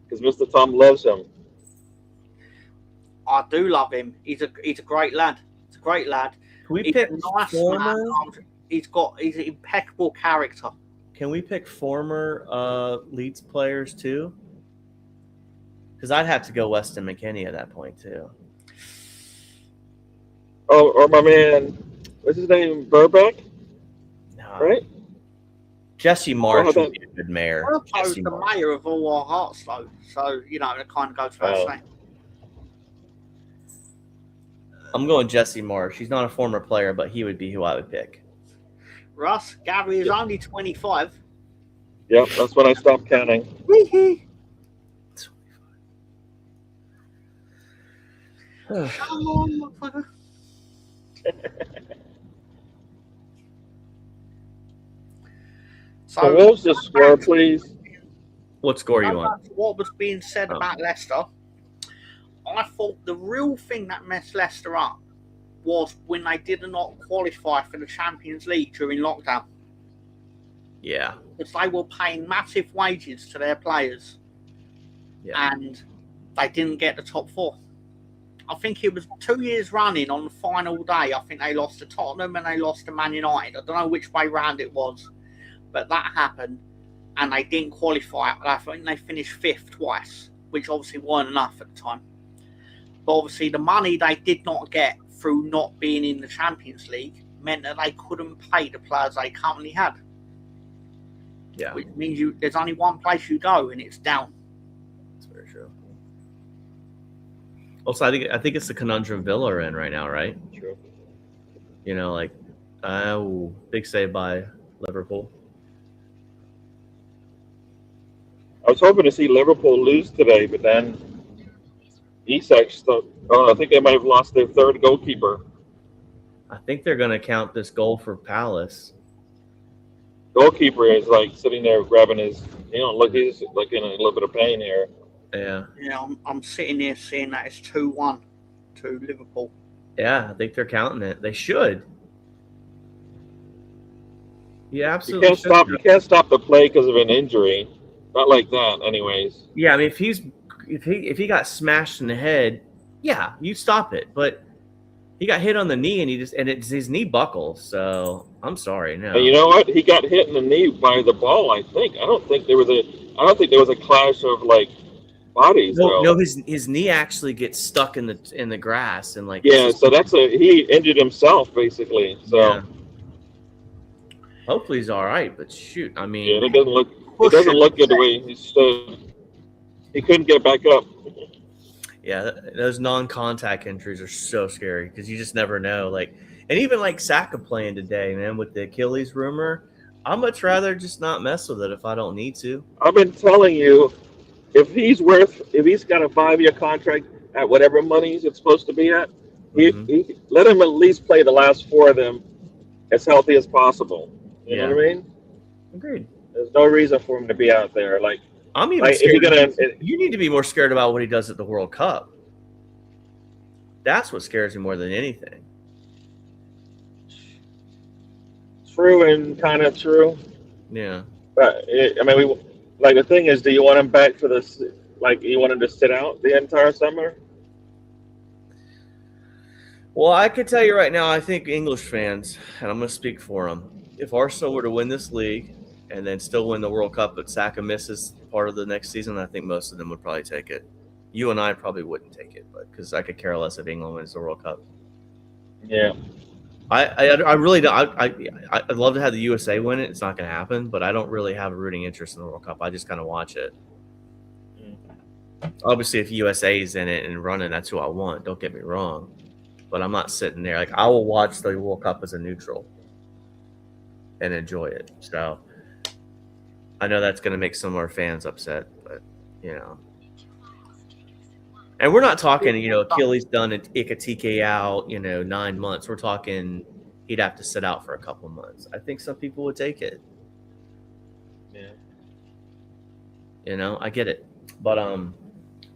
because Mr. Tom loves him. I do love him. He's a great lad. He's a great lad. Can we pick former? He's an impeccable character. Can we pick former Leeds players too? Because I'd have to go Weston McKennie at that point too. Oh, or my man, what's his name? Burbeck? No. Right? Jesse Marsh would be a good mayor. Burbeck's the mayor of all our hearts, though. So, you know, it kind of goes without saying. I'm going Jesse Marsh. He's not a former player, but he would be who I would pick. Russ, Gary is only 25. Yep, that's when I stopped counting. Come on, motherfucker. So what was the score, please? What score you Going want? back to what was being said about Leicester, I thought the real thing that messed Leicester up was when they did not qualify for the Champions League during lockdown. Yeah. Because they were paying massive wages to their players. Yeah. And they didn't get the top four. I think it was 2 years running on the final day. I think they lost to Tottenham and they lost to Man United. I don't know which way round it was, but that happened and they didn't qualify. I think they finished fifth twice, which obviously weren't enough at the time. But obviously the money they did not get through not being in the Champions League meant that they couldn't pay the players they currently had. Yeah. Which means there's only one place you go and it's down. That's very true. Also, I think it's the conundrum Villa are in right now, right? True. You know, like, big save by Liverpool. I was hoping to see Liverpool lose today, but then Isak stuck. Oh, I think they might have lost their third goalkeeper. I think they're going to count this goal for Palace. Goalkeeper is like sitting there grabbing his. He's like in a little bit of pain here. Yeah. Yeah, I'm sitting here seeing that it's 2-1 to Liverpool. Yeah, I think they're counting it. They should. Yeah, absolutely. You can't stop the play because of an injury. Not like that, anyways. Yeah, I mean, if he got smashed in the head, yeah, you stop it. But he got hit on the knee, and it's his knee buckles. So I'm sorry, no. And you know what? He got hit in the knee by the ball. I don't think there was a clash of like bodies. No, his knee actually gets stuck in the grass and like. Yeah, so he injured himself basically. So. Yeah. Hopefully he's all right, but shoot, I mean, yeah, it doesn't look good the way he stood. He couldn't get back up. Yeah, those non-contact injuries are so scary because you just never know. Like, and even like Saka playing today, man, with the Achilles rumor, I'd much rather just not mess with it if I don't need to. I've been telling you, if he's got a 5-year contract at whatever money it's supposed to be at, he let him at least play the last 4 of them as healthy as possible. You know what I mean? Agreed. There's no reason for him to be out there. Like, I'm even scared. You need to be more scared about what he does at the World Cup. That's what scares me more than anything. True and kind of true. Yeah. But the thing is, do you want him back for this? Like, you want him to sit out the entire summer? Well, I can tell you right now, I think English fans, and I'm going to speak for them, if Arsenal were to win this league and then still win the World Cup, but Saka misses part of the next season, I think most of them would probably take it. You and I probably wouldn't take it, but because I could care less if England wins the World Cup. Yeah. I really don't. I'd love to have the USA win it. It's not going to happen, but I don't really have a rooting interest in the World Cup. I just kind of watch it. Obviously, if USA is in it and running, that's who I want. Don't get me wrong. But I'm not sitting there. Like, I will watch the World Cup as a neutral and enjoy it. So I know that's going to make some of our fans upset, but, And we're not talking, Achilles done and Ikatike out, 9 months. We're talking he'd have to sit out for a couple months. I think some people would take it. Yeah. I get it. But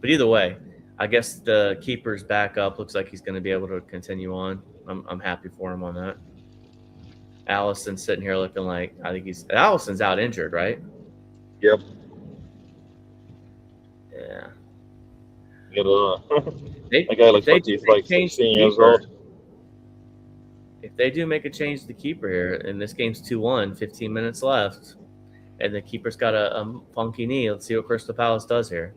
either way, I guess the keeper's back up. Looks like he's going to be able to continue on. I'm happy for him on that. Allison's sitting here looking like Allison's out injured, right? Yep. Yeah. That guy looks like he's like 16 years old. If they do make a change to the keeper here, and this game's 2-1, 15 minutes left, and the keeper's got a funky knee, let's see what Crystal Palace does here.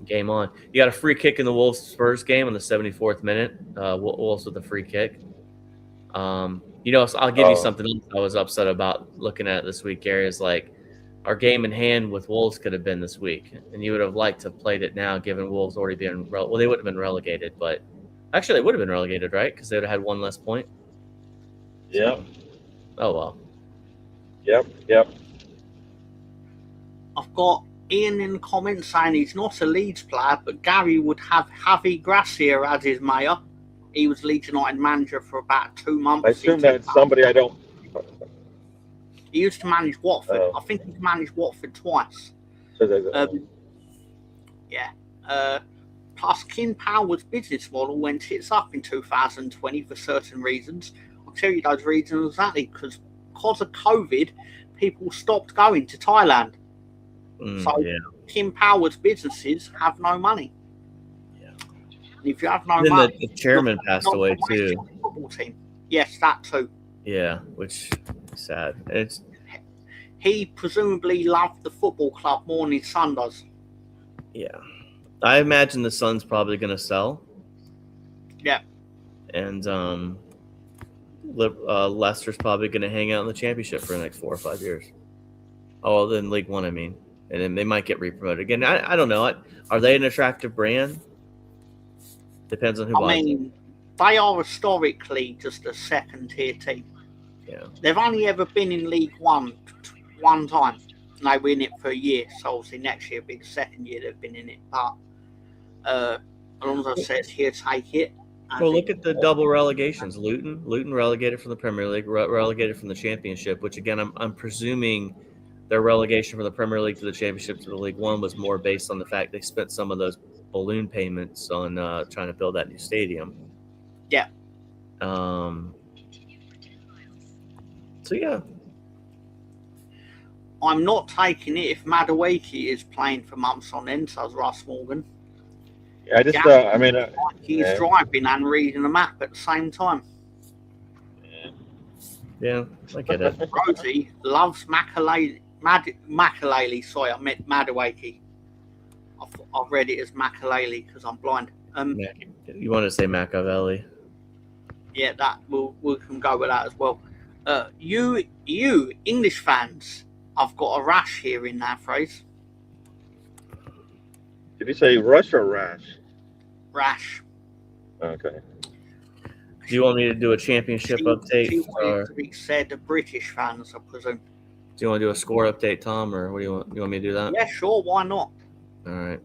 Game on. You got a free kick in the Wolves-Spurs game on the 74th minute. Wolves with a free kick. I'll give you something else I was upset about looking at this week, Gary, is like our game in hand with Wolves could have been this week, and you would have liked to have played it now, given Wolves already being they wouldn't have been relegated, but actually they would have been relegated, right? Because they would have had one less point. Yeah. Oh well. Yep. I've got Ian in the comments saying he's not a Leeds player, but Gary would have Javi Gracia as his mayor. He was Leeds United manager for about 2 months. I assume that's somebody I don't. He used to manage Watford. Oh. I think he's managed Watford twice. So there's Plus, Kim Power's business model went tits up in 2020 for certain reasons. I'll tell you those reasons exactly, because of COVID, people stopped going to Thailand. Kim Power's businesses have no money. Yeah. And if you have no then money, the chairman passed away too. Football team. Yes, that too. Yeah, which is sad. He presumably loved the football club more than his son does. Yeah. I imagine the son's probably going to sell. Yeah. And Leicester's probably going to hang out in the championship for the next 4 or 5 years. Oh, then League One, I mean. And then they might get re-promoted. Again, I don't know. Are they an attractive brand? Depends on who buys it. They are historically just a second-tier team. Yeah. They've only ever been in League One time. And they were in it for a year. So obviously next year will be the second year they've been in it. But Alonso says here, take it. Well, look at the double relegations. Luton relegated from the Premier League, relegated from the Championship, which again, I'm presuming their relegation from the Premier League to the Championship to the League One was more based on the fact they spent some of those balloon payments on trying to build that new stadium. Yeah. So yeah. I'm not taking it if Madueke is playing for months on end, says Russ Morgan. Yeah, I just, he's driving and reading a map at the same time. Yeah, I get it. Rosie loves Makalele. Sorry, I meant Madueke. I've read it as Makalele because I'm blind. You want to say Machiavelli? Yeah, that we can go with that as well. You English fans, I've got a rash here in that phrase. Did you say rush or rash? Rash. Okay. Do you want me to do a championship update? She said the British fans, I presume. Do you want to do a score update, Tom, or what do you want? You want me to do that? Yeah, sure. Why not? All right.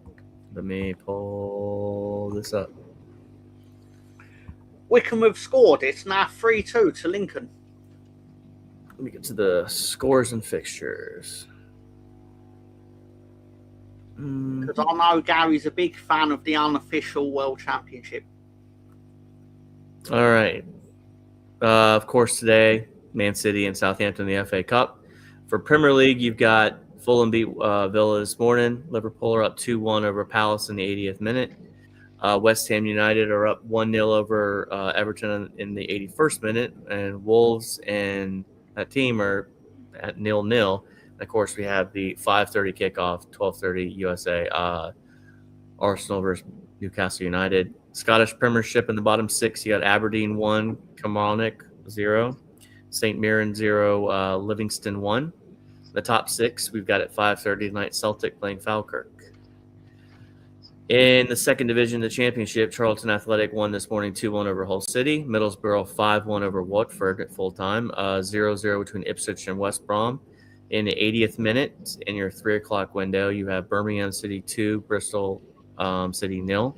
Let me pull this up. Wickham have scored. It's now 3-2 to Lincoln. Let me get to the scores and fixtures. Because I know Gary's a big fan of the unofficial World Championship. All right. Of course, today, Man City and Southampton in the FA Cup. For Premier League, you've got Fulham beat Villa this morning. Liverpool are up 2-1 over Palace in the 80th minute. West Ham United are up 1-0 over Everton in the 81st minute. And Wolves and that team are at 0-0. Of course, we have the 5:30 kickoff, 12:30 USA, Arsenal versus Newcastle United. Scottish Premiership in the bottom 6, you got Aberdeen 1, Kilmarnock 0, St. Mirren 0, Livingston 1. The top 6, we've got at 5:30 tonight, Celtic playing Falkirk. In the second division of the championship, Charlton Athletic won this morning 2-1 over Hull City. Middlesbrough 5-1 over Watford at full time. 0-0 between Ipswich and West Brom. In the 80th minute, in your 3 o'clock window, you have Birmingham City 2, Bristol City 0.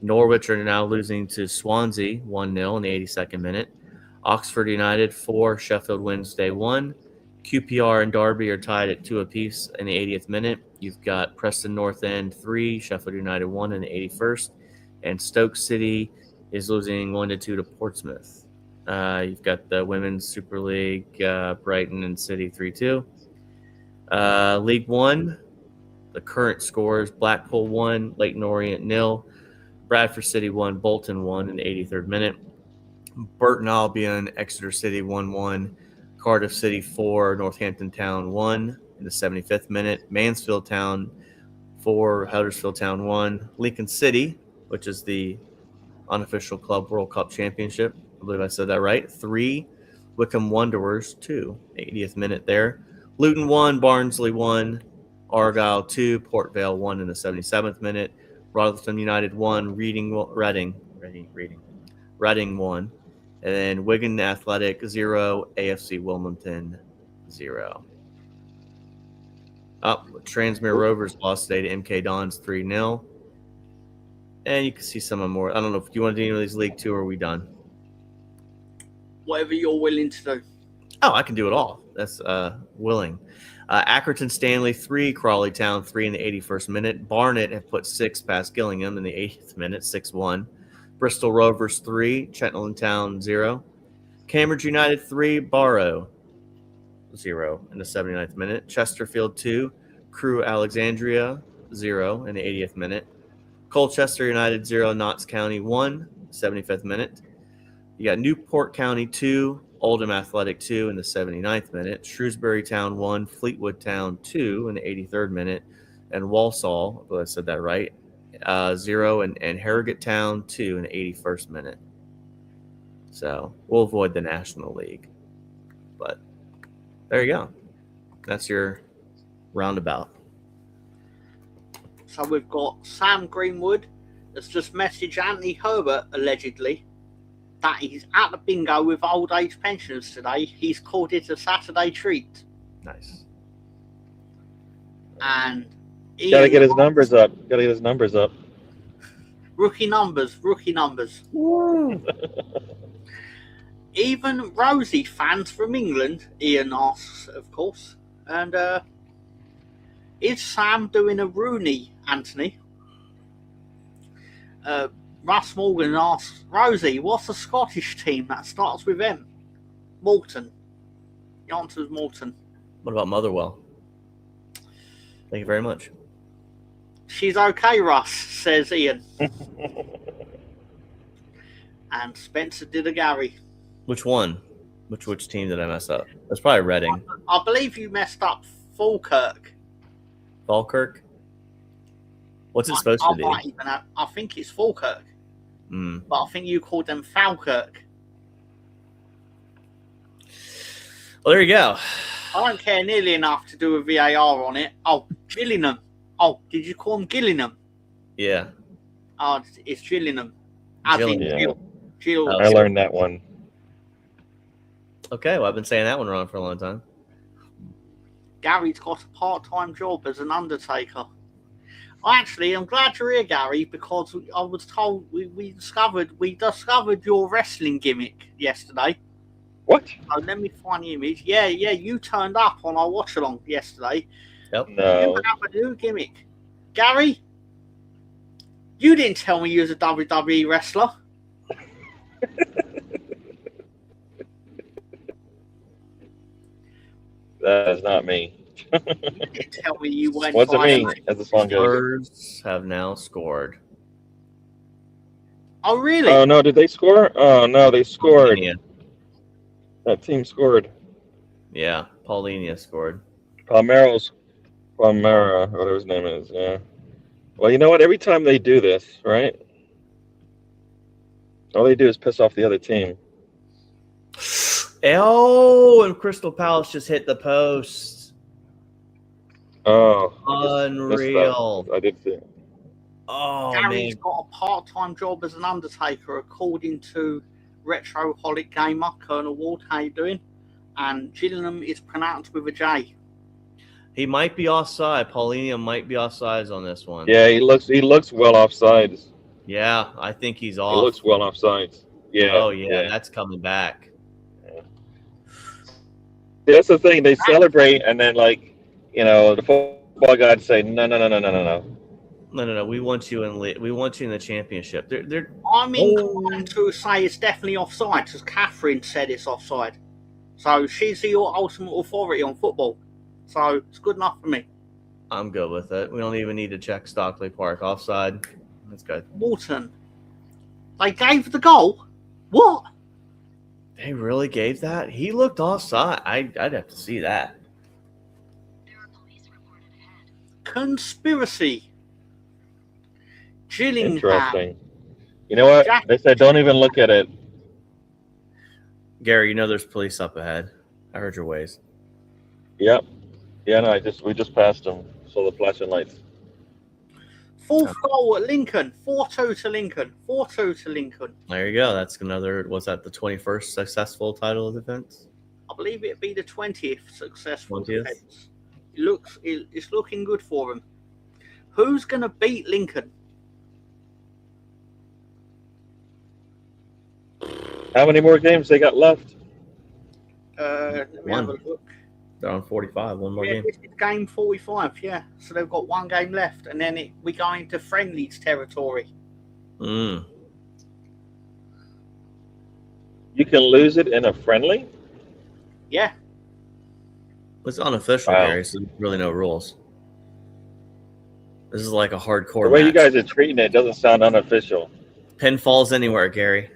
Norwich are now losing to Swansea 1-0 in the 82nd minute. Oxford United 4, Sheffield Wednesday 1. QPR and Derby are tied at 2 apiece in the 80th minute. You've got Preston North End 3, Sheffield United 1 in the 81st. And Stoke City is losing 1-2 to Portsmouth. You've got the Women's Super League, Brighton and City 3-2. League One, the current scores: Blackpool 1, Leyton Orient 0, Bradford City 1, Bolton 1 in the 83rd minute. Burton Albion, Exeter City 1-1, Cardiff City 4, Northampton Town 1 in the 75th minute. Mansfield Town 4, Huddersfield Town 1. Lincoln City, which is the unofficial Club World Cup Championship, I believe I said that right, 3, Wickham Wanderers 2, 80th minute there. Luton 1, Barnsley 1, Argyle 2, Port Vale 1 in the 77th minute. Rotherham United 1, Reading 1. And then Wigan Athletic 0, AFC Wilmington 0. Transmere Rovers lost today to MK Dons 3-0. And you can see some of more. I don't know if you want to do any of these League 2 or are we done? Whatever you're willing to do. Oh, I can do it all. That's willing. Accrington Stanley 3, Crawley Town 3 in the 81st minute. Barnet have put 6 past Gillingham in the 80th minute, 6-1. Bristol Rovers 3, Cheltenham Town 0. Cambridge United 3, Barrow 0 in the 79th minute. Chesterfield 2, Crewe Alexandria 0 in the 80th minute. Colchester United 0, Notts County 1, 75th minute. You got Newport County 2, Oldham Athletic 2 in the 79th minute. Shrewsbury Town 1, Fleetwood Town 2 in the 83rd minute. And Walsall, I said that right, 0, and Harrogate Town 2 in the 81st minute. So we'll avoid the National League. But there you go. That's your roundabout. So we've got Sam Greenwood that's just messaged Anthony Herbert, allegedly, that he's at the bingo with old age pensioners today. He's called it a Saturday treat. Nice. And Gotta get his numbers up. Rookie numbers. Woo. Even Rosie fans from England, Ian asks, of course. And is Sam doing a Rooney, Anthony? Russ Morgan asks, Rosie, what's the Scottish team that starts with M? Morton. The answer is Morton. What about Motherwell? Thank you very much. She's okay, Russ, says Ian. And Spencer did a Gary. Which one? Which team did I mess up? That's probably Reading. I believe you messed up Falkirk. Falkirk? What's it supposed to be? I think it's Falkirk. But I think you called them Falkirk. Well, there you go. I don't care nearly enough to do a VAR on it. Oh, Gillingham. Oh, did you call them Gillingham? Yeah. Oh, it's Gillingham. Jill. I learned that one. Okay, well, I've been saying that one wrong for a long time. Gary's got a part-time job as an undertaker. Actually, I'm glad you're here, Gary, because I was told we discovered your wrestling gimmick yesterday. What? So let me find the image. Yeah, you turned up on our watch-along yesterday. Yep. No. You have a new gimmick. Gary, you didn't tell me you was a WWE wrestler. That is not me. You didn't tell me you went. What's it mean? As the song goes. Spurs have now scored. Oh, really? Oh no! Did they score? Oh no! They scored. Paulinia. That team scored. Yeah, Paulinia scored. Palmera, whatever his name is. Yeah. Well, you know what? Every time they do this, right? All they do is piss off the other team. Oh, and Crystal Palace just hit the post. Oh, Unreal. I did see it. Oh, Gary's man. got a part-time job as an undertaker, according to Retroholic Gamer, Colonel Ward. How you doing? And Gillingham is pronounced with a J. He might be offside. Paulinia might be offsides on this one. Yeah, he looks well offsides. Yeah, I think he's off. He looks well offsides. Yeah. Oh, yeah, that's coming back. That's the thing. They celebrate, and then, like, you know, the football gods say, no. No. We want you in the championship. They're I'm inclined to say it's definitely offside, because Catherine said it's offside. So she's your ultimate authority on football. So it's good enough for me. I'm good with it. We don't even need to check Stockley Park offside. That's good. Walton. They gave the goal? What? They really gave that? He looked offside. I'd have to see that. Conspiracy. Gillingham. Interesting. You know what? They said don't even look at it. Gary, you know there's police up ahead. I heard your ways. Yep. Yeah, no, we just passed them. Saw the flashing lights. Fourth goal at Lincoln. 4-2 to Lincoln. 4-2 to Lincoln. There you go. That's another, was that the 21st successful title defense? I believe it'd be the 20th successful 20th? defense. It's looking good for them. Who's going to beat Lincoln? How many more games they got left? Let me have a look. They're on 45. One more game. This is game 45. Yeah, so they've got one game left, and then we go into friendlies territory. Mm. You can lose it in a friendly? Yeah. It's unofficial, Wow. Gary, so there's really no rules. This is like a hardcore The way you match. guys are treating it doesn't sound unofficial. Pinfalls anywhere, Gary.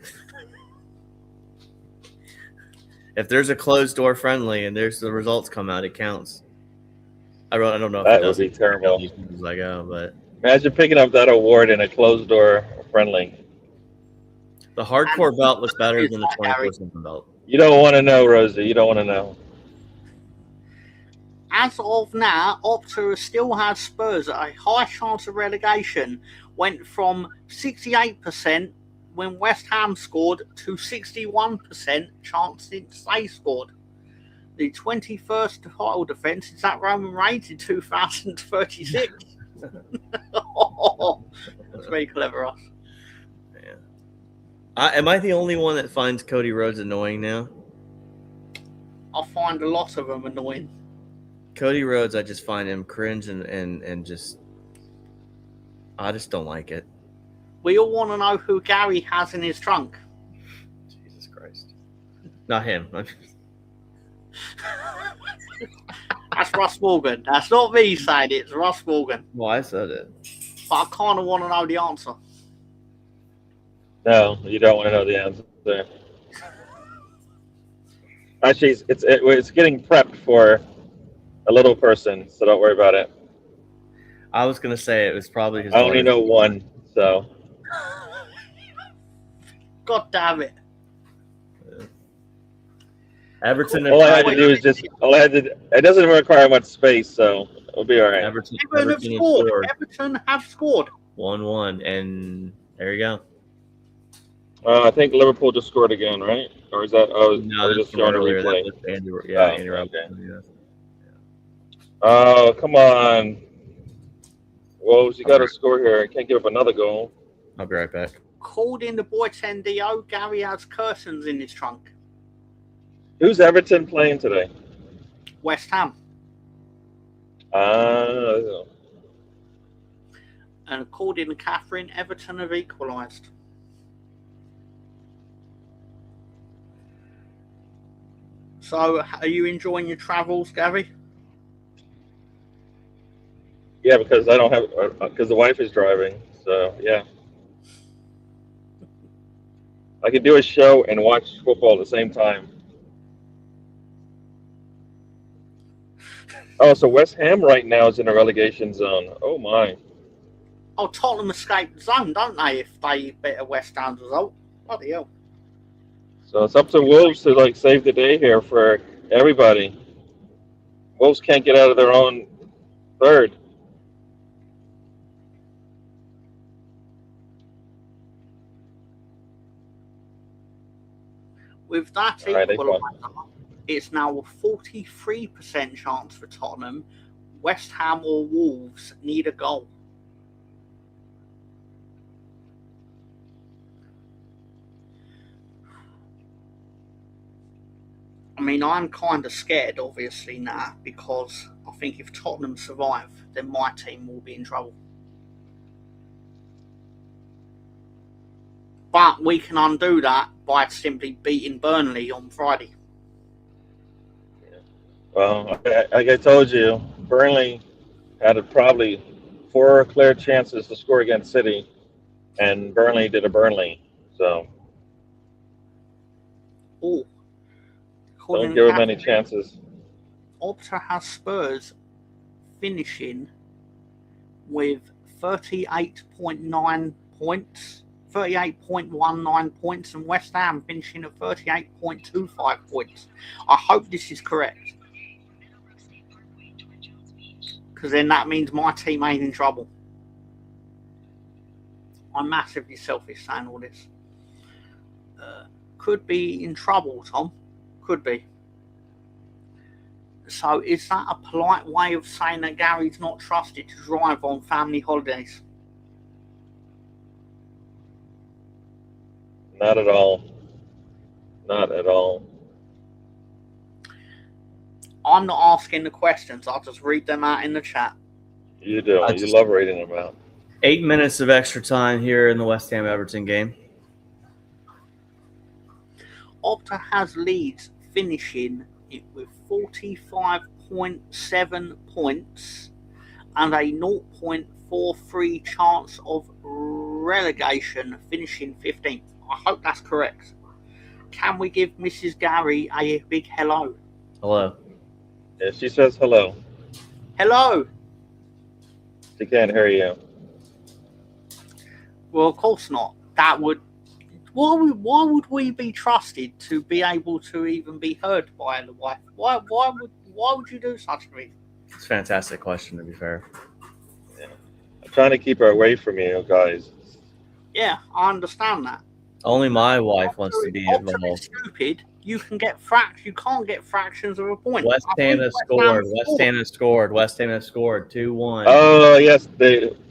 If there's a closed door friendly and there's the results come out, it counts. I don't know if That it would does be terrible. as I go, but Imagine picking up that award in a closed door friendly. the hardcore belt looks better than the Gary. 24/7 belt. You don't want to know, Rosie. You don't want to know. As of now, Opta still has Spurs at a high chance of relegation. Went from 68% when West Ham scored to 61% chance since they scored. The 21st title defence is at Roman Reigns in 2036. That's very clever, us. Am I the only one that finds Cody Rhodes annoying now? I find a lot of them annoying. Cody Rhodes, I just find him cringe and just I just don't like it. We all want to know who Gary has in his trunk. Jesus Christ. Not him. That's Russ Morgan. That's not me saying it. It's Russ Morgan. Well, I said it. But I kind of want to know the answer. No, you don't want to know the answer. Actually, it's getting prepped for a little person, so don't worry about it. I was gonna say it was probably his I only daughter's- know one, so God damn it. Everton. all I had to do is it doesn't require much space, so it'll be all right. Everton Everton have scored. Everton have scored. 1-1, and there you go. I think Liverpool just scored again, right? Or is that? Oh, No, they're that's just from showing a earlier. replay. That was Andy, Oh, Andy Robertson. okay. Yeah. Oh, come on. Wolves, you got to score here. Can't give up another goal. I'll be right back. Called in the boy 10DO. Gary has curtains in his trunk. Who's Everton playing today? West Ham. Uh, And according to Catherine, Everton have equalised. So, are you enjoying your travels, Gary? yeah, because I don't have because the wife is driving. So yeah, I can do a show and watch football at the same time. Oh, so West Ham right now is in a relegation zone. Oh my. Oh, Tottenham escaped the zone, don't they, if they beat a West Ham result? Bloody hell. So it's up to Wolves to save the day here for everybody. Wolves can't get out of their own third. With that All right, they equaliser, it's now a 43% chance for Tottenham. West Ham or Wolves need a goal. I mean, I'm kind of scared, obviously, now, because I think if Tottenham survive, then my team will be in trouble. But we can undo that by simply beating Burnley on Friday. Well, like I told you, Burnley had probably 4 clear chances to score against City, and Burnley did a Burnley. So Oh, don't give them any chances. Opta has Spurs finishing with 38.9 points, 38.19 points, and West Ham finishing at 38.25 points. I hope this is correct, because then that means my team ain't in trouble. I'm massively selfish saying all this. Could be in trouble, Tom. Could be. So is that a polite way of saying that Gary's not trusted to drive on family holidays? Not at all. Not at all. I'm not asking the questions. I'll just read them out in the chat. You do. You love reading them out. 8 minutes of extra time here in the West Ham Everton game. Opta has Leeds finishing it with 45.7 points and a 0.43 chance of relegation, finishing 15th. I hope that's correct. Can we give Mrs. Gary a big hello? Hello. Yeah, she says hello. Hello. She can't hear you. Well, of course not. That would. Why would we be trusted to be able to even be heard by the wife? Why would you do such a thing? It's a fantastic question, to be fair. Yeah. I'm trying to keep her away from you guys. Yeah, I understand that. Only my wife wants to be Opta is involved. stupid. You can't get fractions of a point. West Ham has scored. West Ham has scored. West Ham has scored. 2-1. Oh, yes.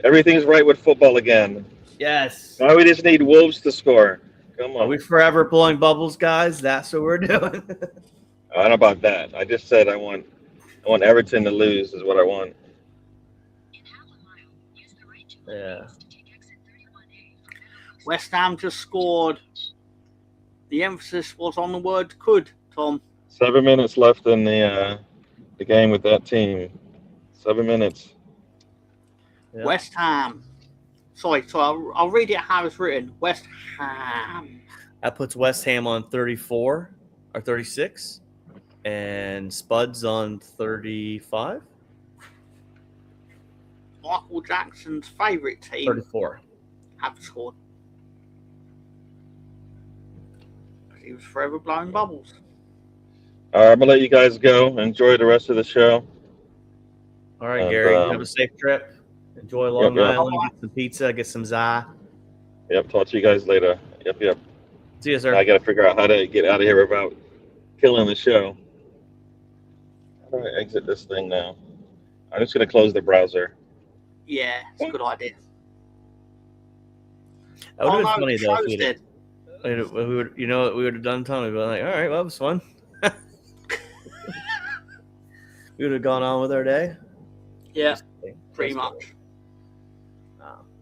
Everything's right with football again. Yes. Now we just need Wolves to score. Come Are on. we forever blowing bubbles, guys? That's what we're doing. I don't know about that. I just said I want Everton to lose is what I want. Yeah. West Ham just scored. The emphasis was on the word could, Tom. 7 minutes left in the game with that team. 7 minutes. Yeah. West Ham. Sorry, I'll read it how it's written. West Ham. That puts West Ham on 34 or 36, and Spuds on 35. Michael Jackson's favourite team 34. have scored. He was forever blowing bubbles. All right, I'm going to let you guys go. Enjoy the rest of the show. All right, And, Gary, have a safe trip. Enjoy Long Yep. Island. Get some pizza. Get some za. Yep, talk to you guys later. Yep. See you, sir. I got to figure out how to get out of here without killing the show. How do I exit this thing now? I'm just going to close the browser. Yeah, it's a good idea. That would have been no, funny, the though. show's If dead. we would, you know what we would have done, Tom? We'd be like, all right, well, that was fun. We would have gone on with our day. Yeah, pretty much.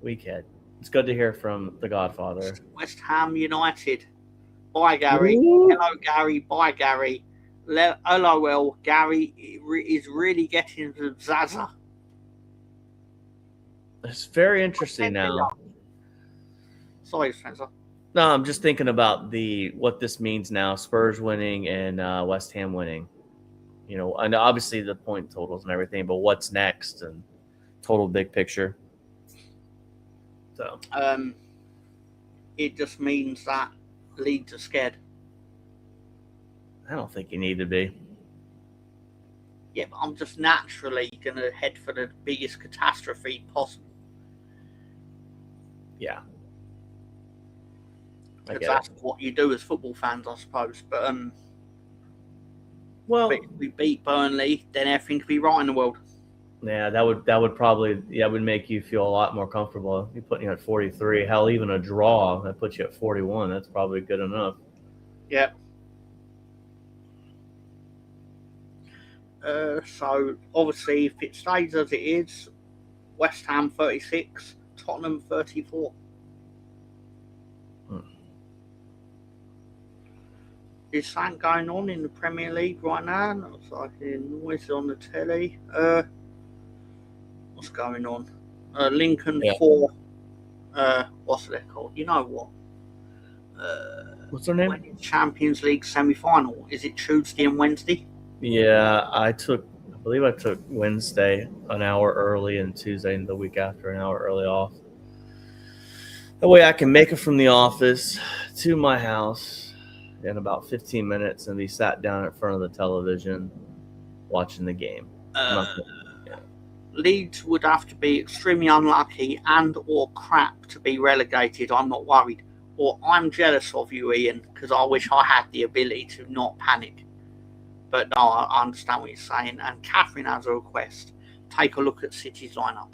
We kid. It's good to hear from the Godfather. West Ham United. Bye, Gary. Ooh. Hello, Gary. Bye, Gary. LOL. Gary is really getting the Zaza. It's very interesting now. Sorry, Spencer. No, I'm just thinking about what this means now. Spurs winning and West Ham winning. You know, and obviously the point totals and everything, but what's next and total big picture. So It just means that Leeds are scared. I don't think you need to be. Yeah, but I'm just naturally going to head for the biggest catastrophe possible. Yeah. I Because get that's it. what you do as football fans, I suppose. But Well, if we beat Burnley, then everything could be right in the world. yeah, that would probably would make you feel a lot more comfortable. You're putting you at 43. Hell, even a draw that puts you at 41. That's probably good enough. Yeah. So obviously, if it stays as it is, West Ham 36, Tottenham 34. Is something going on in the Premier League right now? Looks like noise on the telly. What's going on? Lincoln 4. What's they called? You know what? What's their name? When Champions League semi-final. Is it Tuesday and Wednesday? Yeah, I believe I took Wednesday an hour early and Tuesday and the week after an hour early off. That way I can make it from the office to my house in about 15 minutes and be sat down in front of the television watching the game. Leeds would have to be extremely unlucky and or crap to be relegated. I'm not worried. Or I'm jealous of you, Ian, because I wish I had the ability to not panic. But no, I understand what you're saying. And Catherine has a request. Take a look at City's lineup.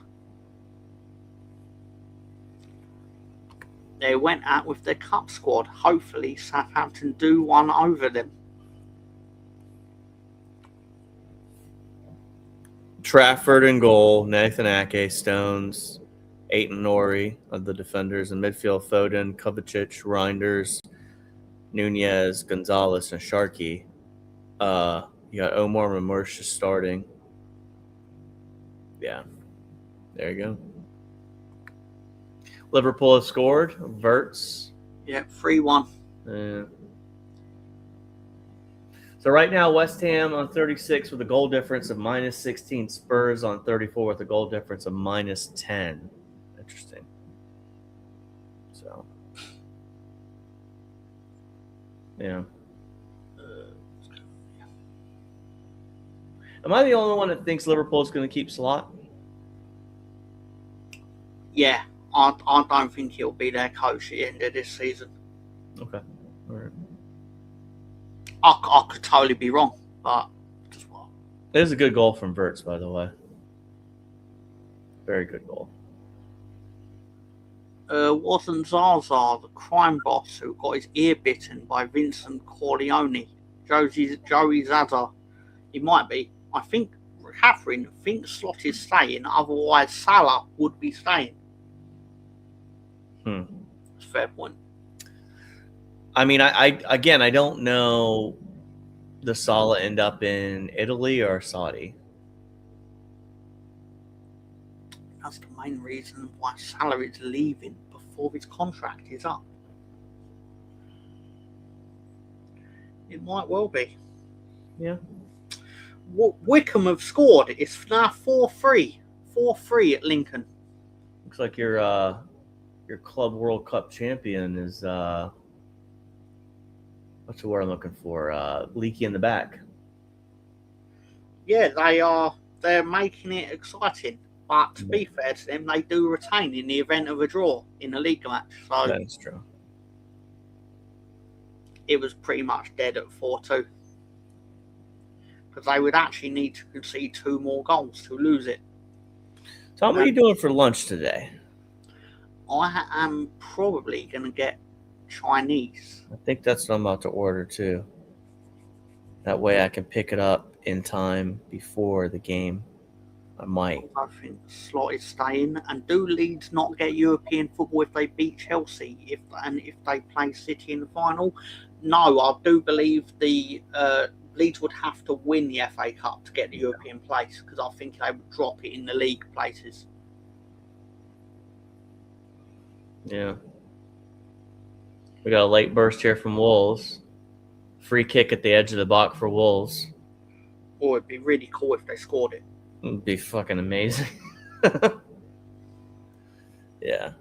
They went out with their cup squad. Hopefully Southampton do one over them. Trafford in goal, Nathan Ake, Stones, Aiton Nori of the defenders. In midfield, Foden, Kovacic, Reinders, Nunez, Gonzalez, and Sharkey. You got Omar Mamursha starting. Yeah, there you go. Liverpool has scored. Verts. Yeah, 3-1. Yeah. So right now, West Ham on 36 with a goal difference of minus 16. Spurs on 34 with a goal difference of minus 10. Interesting. So, yeah. Am I the only one that thinks Liverpool's going to keep Slot? Yeah, I don't think he'll be their coach at the end of this season. Okay. All right. I could totally be wrong, but just what? It is a good goal from Verts, by the way. Very good goal. Wasn't Zaza the crime boss who got his ear bitten by Vincent Corleone? Joey Zaza. He might be. I think Catherine thinks Slot is staying, otherwise Salah would be staying. That's a fair point. I mean, I don't know. Does Salah end up in Italy or Saudi? That's the main reason why Salah is leaving before his contract is up. It might well be. Yeah. Wickham have scored. It's now 4-3. 4-3 at Lincoln. Looks like your Club World Cup champion is what's the word I'm looking for? Leaky in the back. Yeah, they are. They're making it exciting. But to be fair to them, they do retain in the event of a draw in a league match. So that is true. It was pretty much dead at 4-2. Because they would actually need to concede 2 more goals to lose it. Tom, what are you doing for lunch today? I am probably going to get Chinese. I think that's what I'm about to order too. That way I can pick it up in time before the game. I might. I think Slot is staying. And do Leeds not get European football if they beat Chelsea? If they play City in the final? No, I do believe the Leeds would have to win the FA Cup to get the European place, because I think they would drop it in the league places. Yeah. We got a late burst here from Wolves. Free kick at the edge of the box for Wolves. Or it'd be really cool if they scored it. It'd be fucking amazing. Yeah.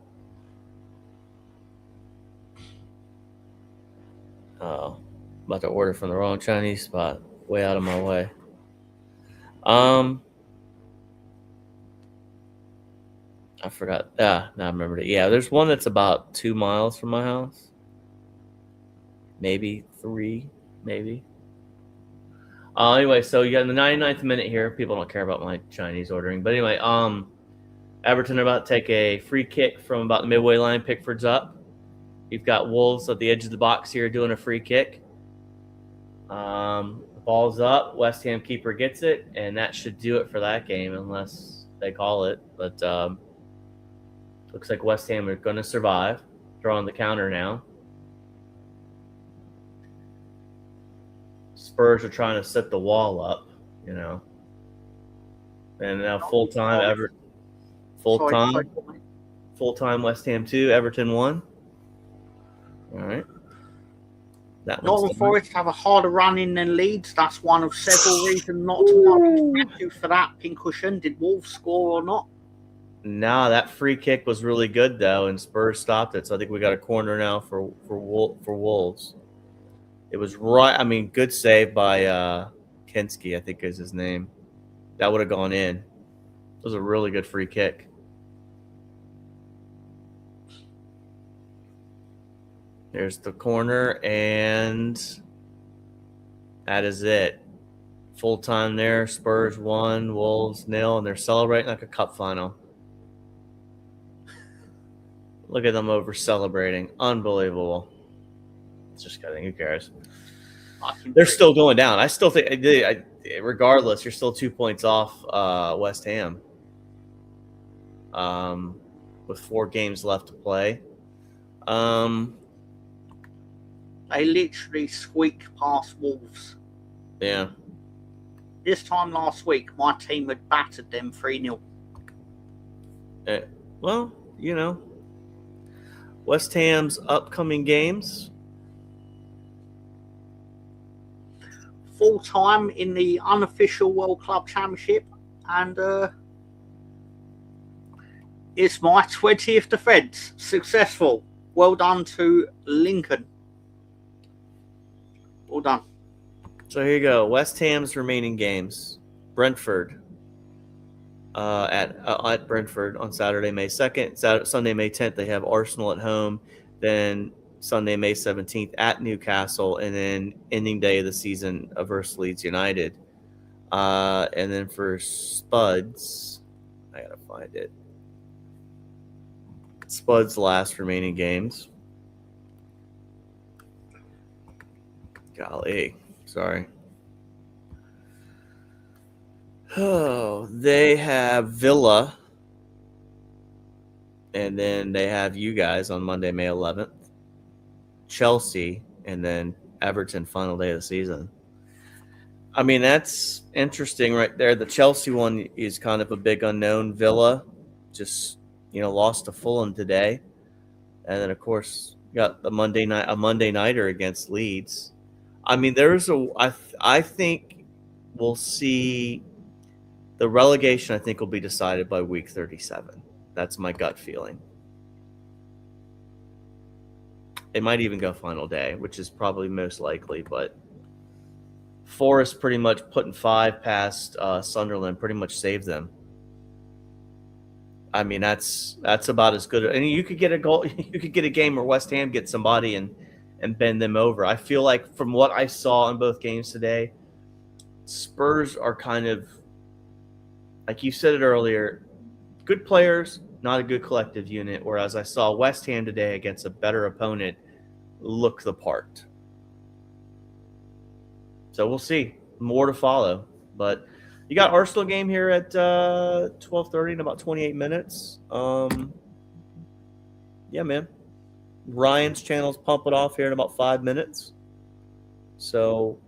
Oh, about to order from the wrong Chinese spot. Way out of my way. I forgot. Now I remembered it. Yeah, there's one that's about 2 miles from my house. Maybe 3, maybe. Anyway, so you got in the 99th minute here. People don't care about my Chinese ordering. But anyway, Everton are about to take a free kick from about the midway line. Pickford's up. You've got Wolves at the edge of the box here doing a free kick. The ball's up. West Ham keeper gets it, and that should do it for that game unless they call it. But looks like West Ham are going to survive. They're on the counter now. Spurs are trying to set the wall up, you know. And now full time West Ham 2, Everton 1. All right. Nottingham Forest have a harder run in than Leeds. That's one of several reasons not to thank you for that pincushion. Did Wolves score or not? No, that free kick was really good though, and Spurs stopped it. So I think we got a corner now for Wolves. It was right. I mean, good save by Kensky, I think is his name. That would have gone in. It was a really good free kick. There's the corner, and that is it. Full time there. Spurs 1, Wolves 0, and they're celebrating like a cup final. Look at them over celebrating. Unbelievable. Just kidding. Who cares? They're still going down. I still think, regardless, you're still 2 points off West Ham with 4 games left to play. They literally squeaked past Wolves. Yeah. This time last week, my team had battered them 3-0. Well, West Ham's upcoming games. Full time in the unofficial World Club Championship, and it's my 20th defence. Successful. Well done to Lincoln. Well done. So here you go. West Ham's remaining games. Brentford at Brentford on Saturday, May 2nd. Sunday, May 10th, they have Arsenal at home. Then Sunday, May 17th at Newcastle. And then ending day of the season versus Leeds United. And then for Spuds, I got to find it. Spuds' last remaining games. Golly. Sorry. Oh, they have Villa. And then they have you guys on Monday, May 11th. Chelsea. And then Everton, final day of the season. I mean, that's interesting right there. The Chelsea one is kind of a big unknown. Villa just, lost to Fulham today. And then, of course, got a Monday nighter against Leeds. I mean, I think we'll see the relegation, I think, will be decided by week 37. That's my gut feeling. It might even go final day, which is probably most likely, but Forest pretty much putting 5 past Sunderland pretty much saved them. I mean, that's about as good. And you could get a goal. You could get a game where West Ham gets somebody and bend them over. I feel like from what I saw in both games today, Spurs are kind of, like you said it earlier, good players, not a good collective unit. Whereas I saw West Ham today against a better opponent look the part. So we'll see. More to follow. But you got Arsenal game here at 12:30 in about 28 minutes. Yeah, man. Ryan's channel's pumping off here in about 5 minutes. So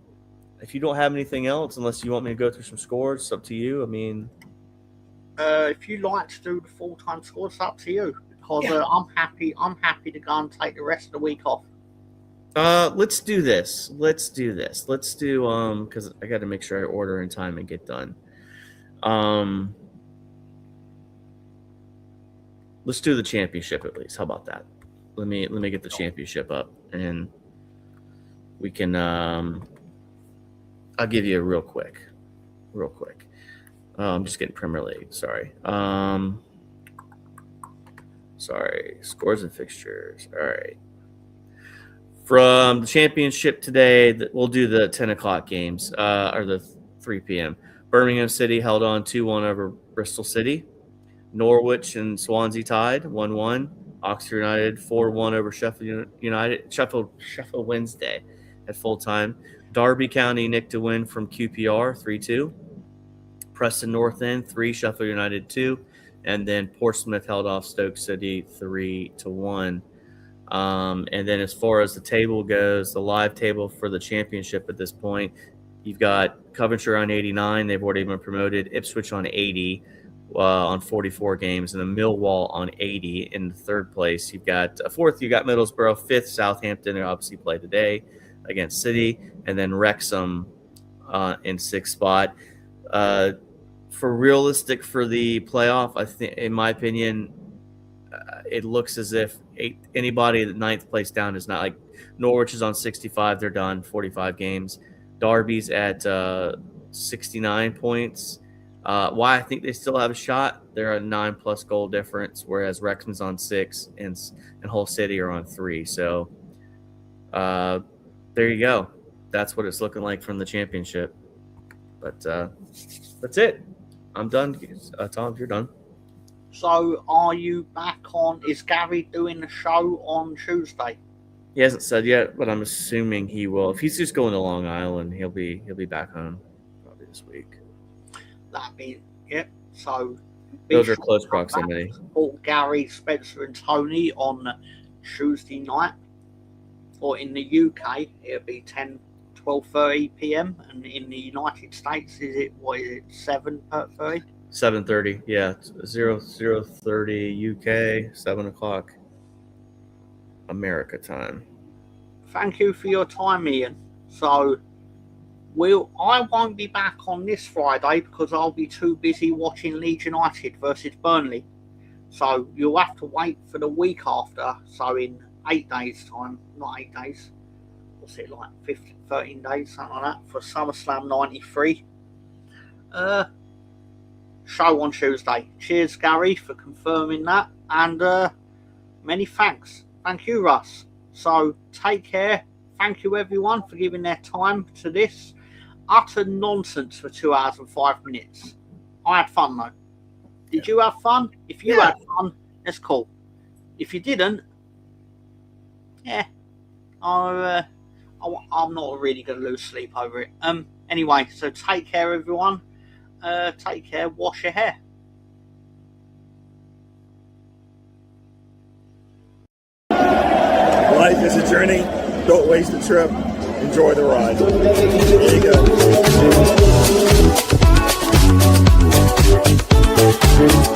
if you don't have anything else, unless you want me to go through some scores, it's up to you. I mean, if you like to do the full-time scores, it's up to you. Because I'm happy to go and take the rest of the week off. Let's do this. Let's do because I got to make sure I order in time and get done. Let's do the championship at least. How about that? Let me get the championship up, and we can. I'll give you a real quick. I'm just getting Premier League. Sorry. Sorry. Scores and fixtures. All right. From the championship today, we'll do the 10 o'clock games, or the 3 p.m. Birmingham City held on 2-1 over Bristol City. Norwich and Swansea tied 1-1. Oxford United 4-1 over Sheffield United. Sheffield Wednesday at full time. Derby County nicked a win from QPR 3-2. Preston North End 3, Sheffield United 2, and then Portsmouth held off Stoke City 3-1. And then as far as the table goes, the live table for the championship at this point, you've got Coventry on 89. They've already been promoted. Ipswich on 80 on 44 games, and then Millwall on 80 in the third place. You've got fourth, you got Middlesbrough, fifth, Southampton. They obviously play today against City, and then Wrexham in sixth spot. For realistic for the playoff, I think, in my opinion, it looks as if anybody at ninth place down is not, like Norwich is on 65. They're done 45 games. Derby's at 69 points. Why I think they still have a shot, they're a 9+ goal difference, whereas Wrexham's on 6 and Hull City are on 3. So there you go. That's what it's looking like from the championship. But that's it. I'm done. Tom, you're done. So, are you back on? Is Gary doing the show on Tuesday? He hasn't said yet, but I'm assuming he will. If he's just going to Long Island, he'll be back home probably this week. That means, yeah. So, Those are close proximity. Support Gary, Spencer, and Tony on Tuesday night, or in the UK, it'll be 12:30 p.m. and in the United States, is it 7:30? 7:30, yeah, 00:30 UK, 7 o'clock America time. Thank you for your time, Ian. So, I won't be back on this Friday because I'll be too busy watching Leeds United versus Burnley. So you'll have to wait for the week after. So in 8 days' time, not 8 days. What's it like? 13 days, something like that, for SummerSlam 93. Show on Tuesday. Cheers, Gary, for confirming that, and many thanks. Thank you, Russ. So take care. Thank you, everyone, for giving their time to this. Utter nonsense for 2 hours and 5 minutes. I had fun, though. Did you have fun? If you had fun, that's cool. If you didn't, yeah, I'm not really going to lose sleep over it. Anyway, so take care, everyone. Take care. Wash your hair. Life is a journey. Don't waste the trip. Enjoy the ride. There you go.